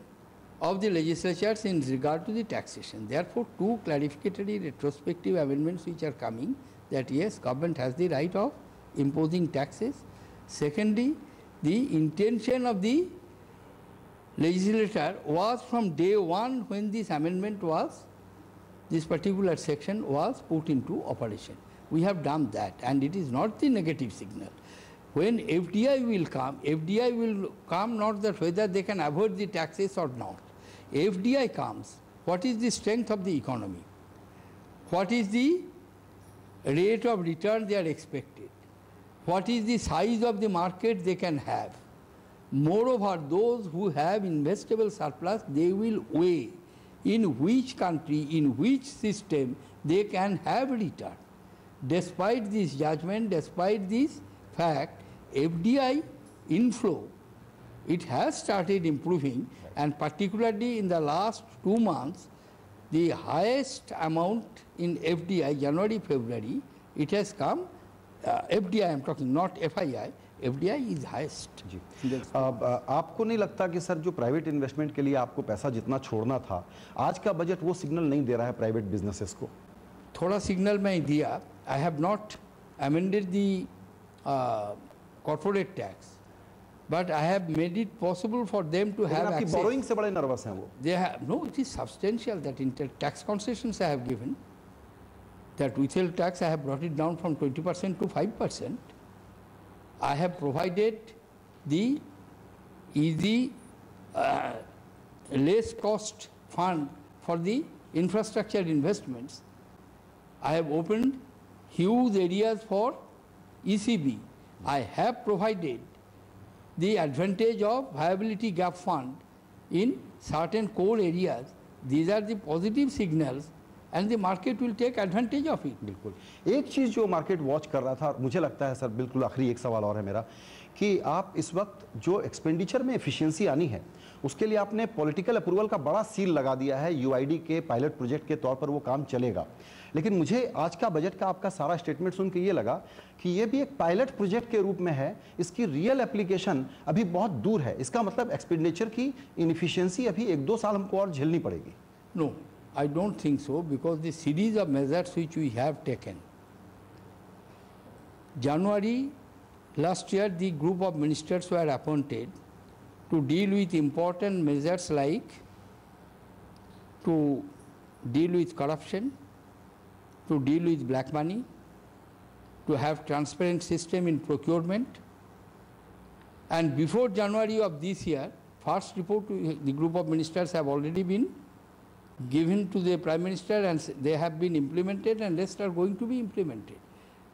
of the legislatures in regard to the taxation. Therefore, two clarificatory retrospective amendments which are coming, that yes, government has the right of imposing taxes. Secondly, the intention of the legislator was from day one when this amendment was, this particular section was put into operation. We have done that, and it is not the negative signal. When FDI will come not that whether they can avoid the taxes or not. FDI comes, what is the strength of the economy? What is the rate of return they are expected? What is the size of the market they can have? Moreover, those who have investable surplus, they will weigh in which country, in which system they can have return. Despite this judgment, despite this fact, FDI inflow, it has started improving, and particularly in the last 2 months, the highest amount in FDI, January, February, it has come, FDI I am talking, not FII, FDI is highest. जी आपको नहीं लगता कि sir जो private investment के लिए आपको पैसा जितना छोड़ना था, आज का बजट वो सिग्नल नहीं दे रहा है प्राइवेट बिजनेसेस को? थोड़ा सिग्नल मैं दिया. I have not amended the corporate tax, but I have made it possible for them to have access. borrowing से बड़े nervous हैं वो. They have, no, it is substantial that tax concessions I have given. That withheld tax I have brought it down from 20% to 5%. I have provided the easy, less cost fund for the infrastructure investments. I have opened huge areas for ECB. I have provided the advantage of viability gap fund in certain core areas. These are the positive signals, and the market will take advantage of it. बिल्कुल. एक चीज़ जो market watch कर रहा था, मुझे लगता है sir, बिल्कुल आखिरी एक सवाल और है मेरा, कि आप इस वक्त जो एक्सपेंडिचर में एफिशिएंसी आनी है, उसके लिए आपने पॉलिटिकल अप्रूवल का बड़ा सील लगा दिया है. यूआईडी के पायलट प्रोजेक्ट के तौर पर वो काम चलेगा. लेकिन मुझे आज का बजट का आपका सारा स्टेटमेंट सुन के ये लगा कि ये भी एक पायलट प्रोजेक्ट के रूप में है, इसकी रियल एप्लीकेशन अभी बहुत दूर है. इसका मतलब एक्सपेंडिचर की इनएफिशिएंसी अभी 1-2 साल हमको और झेलनी पड़ेगी. No, I don't think so, because the series of measures which we have taken. January last year, the group of ministers were appointed to deal with important measures like to deal with corruption, to deal with black money, to have transparent system in procurement. And before January of this year, first report to the group of ministers have already been given to the Prime Minister, and they have been implemented, and rest are going to be implemented.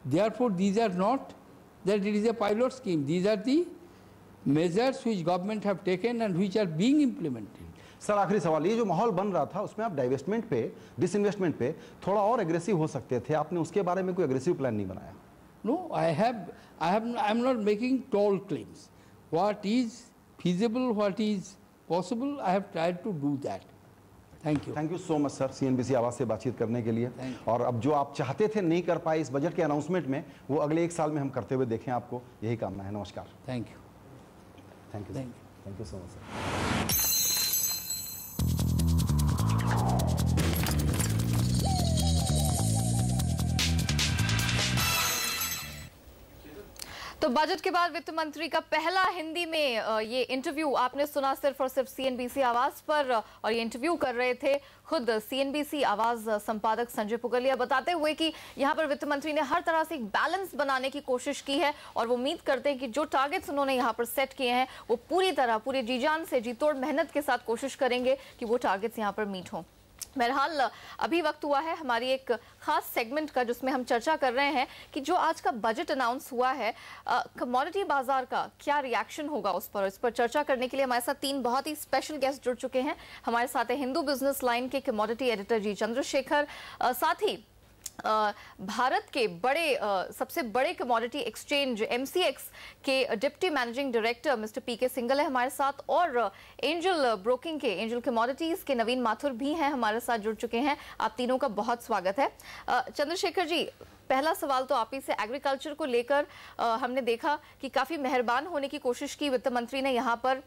Therefore, these are not that it is a pilot scheme. These are the measures which government have taken and which are being implemented. Sir आखिरी सवाल, ये जो माहौल बन रहा था उसमें आप डाइवेस्टमेंट पे, डिसइन्वेस्टमेंट पे थोड़ा और एग्रेसिव हो सकते थे, आपने उसके बारे में कोई एग्रेसिव प्लान नहीं बनाया? No, I'm not making tall claims. What is feasible, what is possible, I have tried to do that. Thank you so much sir, CNBC आवाज़ से बातचीत करने के लिए। और अब जो आप चाहते थे नहीं कर पाए इस बजट के अनाउंसमेंट में, वो अगले 1 साल में हम करते हुए देखें आपको, यही कामना है। नमस्कार। Thank you so much sir. तो बजट के बाद वित्त मंत्री का पहला हिंदी में ये इंटरव्यू आपने सुना सिर्फ और सिर्फ CNBC आवाज पर, और ये इंटरव्यू कर रहे थे खुद CNBC आवाज संपादक संजय पुगलिया, बताते हुए कि यहाँ पर वित्त मंत्री ने हर तरह से एक बैलेंस बनाने की कोशिश की है और वो उम्मीद करते हैं कि जो टारगेट्स उन्होंने यहाँ पर सेट किए हैं वो पूरी तरह, पूरे जी जान से, जी तोड़ मेहनत के साथ कोशिश करेंगे कि वो टारगेट्स यहाँ पर मीट हों। बहरहाल अभी वक्त हुआ है हमारी एक खास सेगमेंट का, जिसमें हम चर्चा कर रहे हैं कि जो आज का बजट अनाउंस हुआ है, कमोडिटी बाजार का क्या रिएक्शन होगा उस पर चर्चा करने के लिए हमारे साथ 3 बहुत ही स्पेशल गेस्ट जुड़ चुके हैं। हमारे साथ है हिंदू बिजनेस लाइन के कमोडिटी एडिटर जी चंद्रशेखर, साथ ही भारत के सबसे बड़े कमोडिटी एक्सचेंज MCX के deputy managing director mister PK single है हमारे साथ, और एंजल ब्रोकिंग के, एंजल कमोडिटीज के नवीन माथुर भी हैं हमारे साथ जुड़ चुके हैं। आप तीनों का बहुत स्वागत है। चंद्रशेखर जी, पहला सवाल तो आप ही से, एग्रीकल्चर को लेकर हमने देखा कि काफी मेहरबान होने की कोशिश की वित्त मंत्री ने, यहाँ पर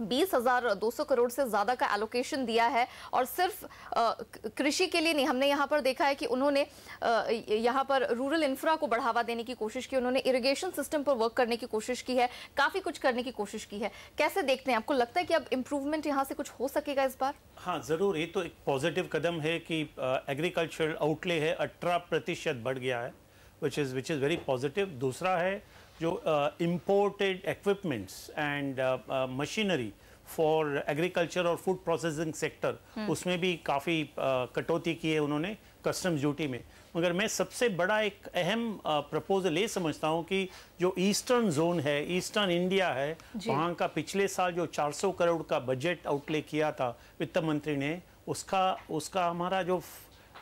20,200 करोड़ से ज्यादा का एलोकेशन दिया है, और सिर्फ कृषि के लिए नहीं, हमने यहाँ पर देखा है कि उन्होंने यहाँ पर रूरल इंफ्रा को बढ़ावा देने की कोशिश की, उन्होंने इरिगेशन सिस्टम पर वर्क करने की कोशिश की है, काफी कुछ करने की कोशिश की है। कैसे देखते हैं, आपको लगता है कि अब इम्प्रूवमेंट यहाँ से कुछ हो सकेगा इस बार? हाँ जरूर, ये तो एक पॉजिटिव कदम है कि एग्रीकल्चरल आउटले है 18% बढ़ गया है, विच इज़ वेरी पॉजिटिव। दूसरा है जो imported equipments and machinery for agriculture और फूड प्रोसेसिंग सेक्टर, उसमें भी काफ़ी कटौती की है उन्होंने कस्टम्स ड्यूटी में। मगर मैं सबसे बड़ा एक अहम प्रपोजल ये समझता हूँ कि जो ईस्टर्न जोन है, ईस्टर्न इंडिया है, वहाँ का पिछले साल जो 400 करोड़ का बजट आउटले किया था वित्त मंत्री ने, उसका हमारा जो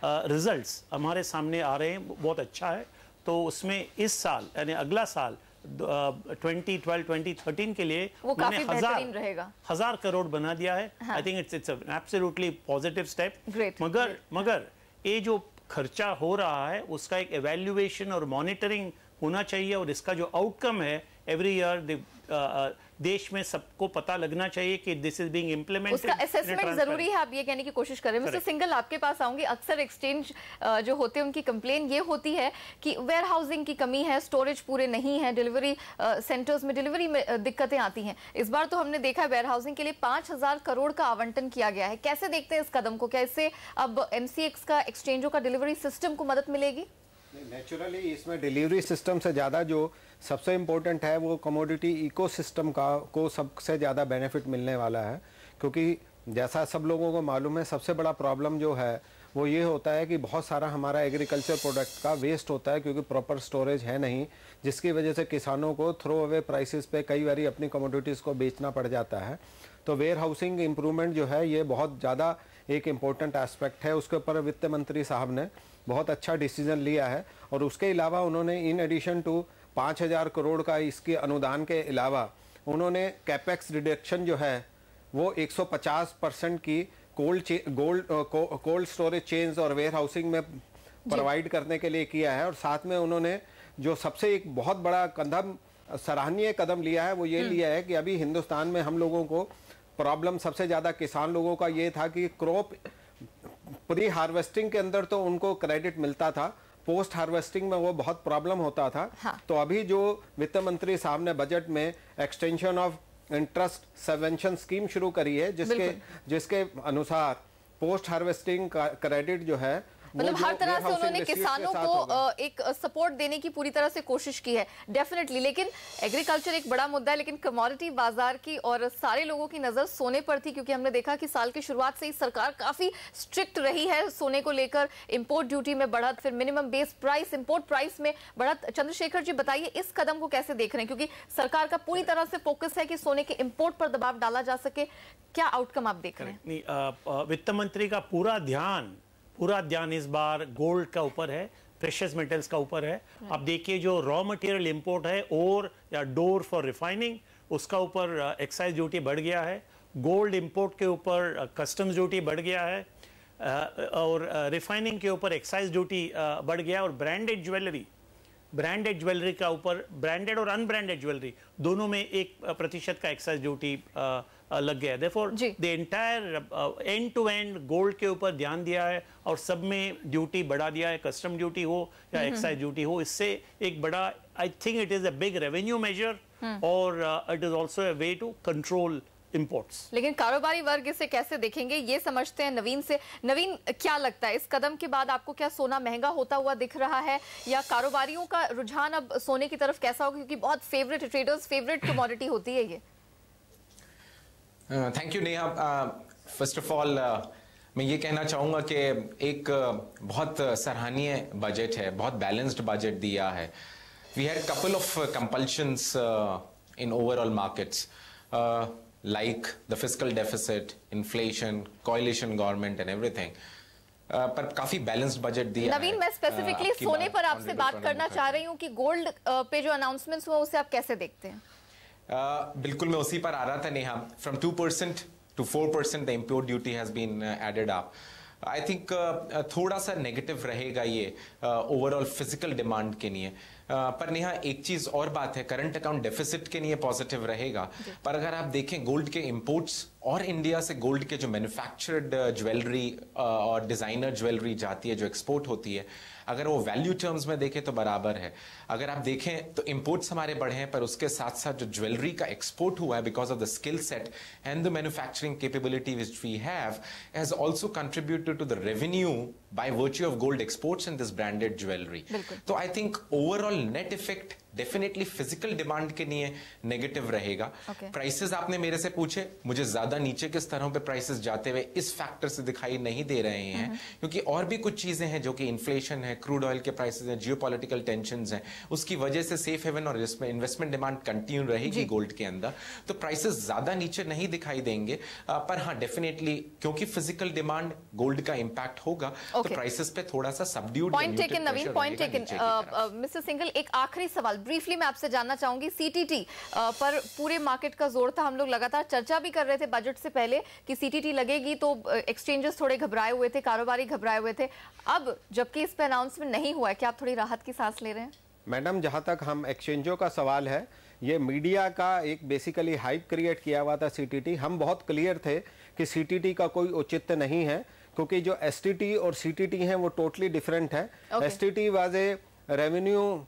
रिजल्ट्स हमारे सामने आ रहे हैं बहुत अच्छा है। तो उसमें इस साल यानी अगला साल 2012-2013 के लिए वो काफी बेहतरीन रहेगा, 1000 करोड़ बना दिया है। I think it's absolutely positive step. मगर ये जो खर्चा हो रहा है उसका एक एवेल्युएशन और मॉनिटरिंग होना चाहिए, और इसका जो आउटकम है एवरी ईयर देश में सबको पता लगना चाहिए कि दिस इज बीइंग इम्प्लीमेंटेड। उसका असेसमेंट जरूरी है, आप ये कहने की कोशिश कर रहे हैं। मिस्टर सिंगल, आपके पास आऊंगी। अक्सर एक्सचेंज जो होते हैं उनकी कंप्लेन ये होती है कि वेयर हाउसिंग की कमी है, स्टोरेज पूरे नहीं है, डिलीवरी सेंटर्स में डिलीवरी में दिक्कतें आती हैं। इस बार तो हमने देखा है वेयर हाउसिंग के लिए 5,000 करोड़ का आवंटन किया गया है। कैसे देखते हैं इस कदम को? क्या इससे अब MCX का, एक्सचेंजों का डिलीवरी सिस्टम को मदद मिलेगी? नेचुरली इसमें डिलीवरी सिस्टम से ज़्यादा जो सबसे इम्पोर्टेंट है वो कमोडिटी इकोसिस्टम को सबसे ज़्यादा बेनिफिट मिलने वाला है, क्योंकि जैसा सब लोगों को मालूम है सबसे बड़ा प्रॉब्लम जो है वो ये होता है कि बहुत सारा हमारा एग्रीकल्चर प्रोडक्ट का वेस्ट होता है, क्योंकि प्रॉपर स्टोरेज है नहीं, जिसकी वजह से किसानों को थ्रो अवे प्राइसेस पे कई बार अपनी कमोडिटीज़ को बेचना पड़ जाता है। तो वेयर हाउसिंग इम्प्रूवमेंट जो है ये बहुत ज़्यादा एक इम्पोर्टेंट एस्पेक्ट है, उसके ऊपर वित्त मंत्री साहब ने बहुत अच्छा डिसीजन लिया है। और उसके अलावा उन्होंने इन एडिशन टू 5,000 करोड़ का इसके अनुदान के अलावा उन्होंने कैपेक्स रिडक्शन जो है वो 150% की कोल्ड स्टोरेज चेन्स और वेयर हाउसिंग में प्रोवाइड करने के लिए किया है। और साथ में उन्होंने जो सबसे एक बहुत बड़ा कदम, सराहनीय कदम लिया है वो ये लिया है कि अभी हिंदुस्तान में हम लोगों को प्रॉब्लम सबसे ज़्यादा किसान लोगों का ये था कि क्रॉप प्री हार्वेस्टिंग के अंदर तो उनको क्रेडिट मिलता था, पोस्ट हार्वेस्टिंग में वो बहुत प्रॉब्लम होता था। हाँ। तो अभी जो वित्त मंत्री साहब ने बजट में extension of interest subvention scheme शुरू करी है, जिसके अनुसार पोस्ट हार्वेस्टिंग का क्रेडिट जो है मतलब हर तरह से उन्होंने किसानों को एक सपोर्ट देने की पूरी तरह से कोशिश की है डेफिनेटली। लेकिन एग्रीकल्चर एक बड़ा मुद्दा है, लेकिन कमोडिटी बाजार की और सारे लोगों की नजर सोने पर थी, क्योंकि हमने देखा कि साल की शुरुआत से ही सरकार काफी स्ट्रिक्ट रही है सोने को लेकर। इंपोर्ट ड्यूटी में बढ़त, फिर minimum base price, import price में बढ़त। चंद्रशेखर जी बताइए इस कदम को कैसे देख रहे हैं, क्योंकि सरकार का पूरी तरह से फोकस है कि सोने के इंपोर्ट पर दबाव डाला जा सके, क्या आउटकम आप देख रहे हैं? वित्त मंत्री का पूरा ध्यान इस बार गोल्ड का ऊपर है। प्रेशियस मेटल्स का ऊपर है। आप देखिए जो रॉ मटेरियल इंपोर्ट है और या डोर फॉर रिफाइनिंग, उसका ऊपर एक्साइज ड्यूटी बढ़ गया है। गोल्ड इंपोर्ट के ऊपर कस्टम्स ड्यूटी बढ़ गया है और रिफाइनिंग के ऊपर एक्साइज ड्यूटी बढ़ गया। और ब्रांडेड ज्वेलरी का ऊपर, ब्रांडेड और अनब्रांडेड ज्वेलरी दोनों में 1% का एक्साइज ड्यूटी लग गया है। Therefore the entire end to end gold के ऊपर ध्यान दिया है और सब में ड्यूटी बढ़ा दिया है, कस्टम ड्यूटी हो या एक्साइज ड्यूटी हो। इससे एक बड़ा, I think it is a big revenue major और it is also a way to control imports. लेकिन कारोबारी वर्ग इसे कैसे देखेंगे, ये समझते हैं नवीन से। नवीन, क्या लगता है इस कदम के बाद आपको क्या सोना महंगा होता हुआ दिख रहा है, या कारोबारियों का रुझान अब सोने की तरफ कैसा होगा, क्योंकि बहुत फेवरेट ट्रेडर्स फेवरेट कमोडिटी होती है ये? Thank you Neha. First of all मैं ये कहना चाहूँगा कि एक बहुत सराहनीय बजट है, बहुत बैलेंस्ड बजट दिया है। We had couple of compulsions in overall markets like the fiscal deficit, inflation, coalition government and everything. पर काफी बैलेंस्ड बजट दिया है। नवीन, मैं स्पेसिफिकली सोने पर आपसे बात करना चाह रही हूँ कि गोल्ड पे जो अनाउंसमेंट्स हुआ उसे आप कैसे देखते हैं? बिल्कुल, मैं उसी पर आ रहा था Neha. From 2% to 4% the import duty has been added up. I think थोड़ा सा नेगेटिव रहेगा ये ओवरऑल फिजिकल डिमांड के लिए। पर नेहा एक चीज और बात है, करंट अकाउंट डेफिसिट के लिए पॉजिटिव रहेगा। पर अगर आप देखें गोल्ड के इंपोर्ट्स और इंडिया से गोल्ड के जो मैन्युफैक्चर्ड ज्वेलरी और डिजाइनर ज्वेलरी जाती है, जो एक्सपोर्ट होती है, अगर वो वैल्यू टर्म्स में देखें तो बराबर है। अगर आप देखें तो इंपोर्ट्स हमारे बढ़े हैं, पर उसके साथ साथ जो ज्वेलरी का एक्सपोर्ट हुआ है because of the skill set and the manufacturing capability which we have has also contributed to the revenue by virtue of gold exports in this branded jewellery. तो I think overall net effect definitely physical demand के लिए negative रहेगा। Prices आपने मेरे से पूछे, मुझे ज्यादा नीचे के स्तरों पे प्राइसेस जाते हुए इस फैक्टर से दिखाई नहीं दे रहे हैं, क्योंकि और भी कुछ चीजें हैं जो कि इन्फ्लेशन है, क्रूड ऑयल के प्राइसेस हैं, जियोपॉलिटिकल टेंशंस हैं, उसकी वजह से सेफ हेवन और इन्वेस्टमेंट डिमांड कंटिन्यू रहेगी गोल्ड के अंदर। तो प्राइसेस ज्यादा नीचे नहीं दिखाई देंगे, पर हाँ डेफिनेटली क्योंकि फिजिकल डिमांड गोल्ड का इंपैक्ट होगा तो प्राइसेस पे थोड़ा सा सबड्यूड। पॉइंट टेकन नवीन, पॉइंट टेकन। मिस्टर सिंघल, एक आखिरी सवाल ब्रीफली मैं आपसे जानना चाहूंगी। सीटीटी पर पूरे मार्केट का जोर था, हम लोग लगातार चर्चा भी कर रहे थे बजट से पहले कि सीटीटी लगेगी, तो एक्सचेंजेस थोड़े घबराए हुए थे, कारोबारी घबराए हुए थे। अब जबकि इस पे अनाउंसमेंट नहीं हुआ है, क्या आप थोड़ी राहत की सांस ले रहे हैं? मैडम, जहां तक हम एक्सचेंजों का सवाल है, ये मीडिया का एक बेसिकली हाइप क्रिएट किया हुआ था सीटीटी। हम बहुत क्लियर थे कि सीटीटी का कोई औचित्य नहीं है, क्योंकि जो एसटीटी और सीटीटी हैं वो टोटली डिफरेंट है। एसटीटी वाज ए रेवेन्यू,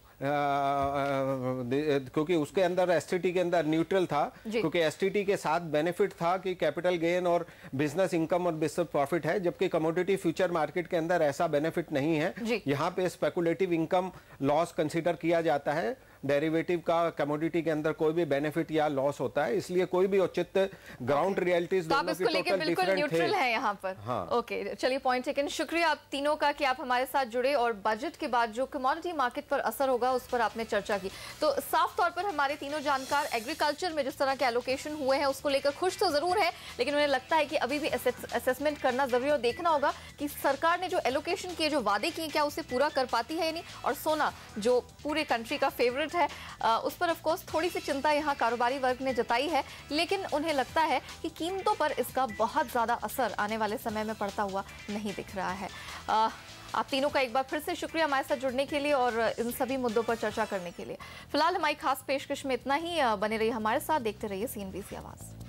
क्योंकि उसके अंदर एसटीटी के अंदर न्यूट्रल था, क्योंकि एसटीटी के साथ बेनिफिट था कि कैपिटल गेन और बिजनेस इनकम और बिजनेस प्रॉफिट है, जबकि कमोडिटी फ्यूचर मार्केट के अंदर ऐसा बेनिफिट नहीं है। यहाँ पे स्पेकुलेटिव इनकम लॉस कंसीडर किया जाता है, डेरिवेटिव का कमोडिटी के अंदर कोई भी बेनिफिट या लॉस होता है, इसलिए कोई भी औचित्य ग्राउंड रियलिटीज दोनों की टोटल डिफरेंट है यहाँ पर। ओके, चलिए, पॉइंट टेकन। शुक्रिया आप तीनों का कि आप हमारे साथ जुड़े और बजट के बाद जो कमोडिटी मार्केट पर असर होगा उस पर आपने चर्चा की। तो साफ तौर पर हमारे तीनों जानकार एग्रीकल्चर में जिस तरह के एलोकेशन हुए हैं उसको लेकर खुश तो जरूर है, लेकिन उन्हें लगता है कि अभी भी असेसमेंट करना जरूरी और देखना होगा कि सरकार ने जो एलोकेशन किए, जो वादे किए, क्या उसे पूरा कर पाती है या नहीं। और सोना जो पूरे कंट्री का फेवरेट है, उस पर ऑफ कोर्स थोड़ी सी चिंता यहाँ कारोबारी वर्ग ने जताई है, लेकिन उन्हें लगता है कि कीमतों पर इसका बहुत ज्यादा असर आने वाले समय में पड़ता हुआ नहीं दिख रहा है। आप तीनों का एक बार फिर से शुक्रिया हमारे साथ जुड़ने के लिए और इन सभी मुद्दों पर चर्चा करने के लिए। फिलहाल हमारी खास पेशकश में इतना ही। बने रहिए हमारे साथ, देखते रहिए CNBC आवाज।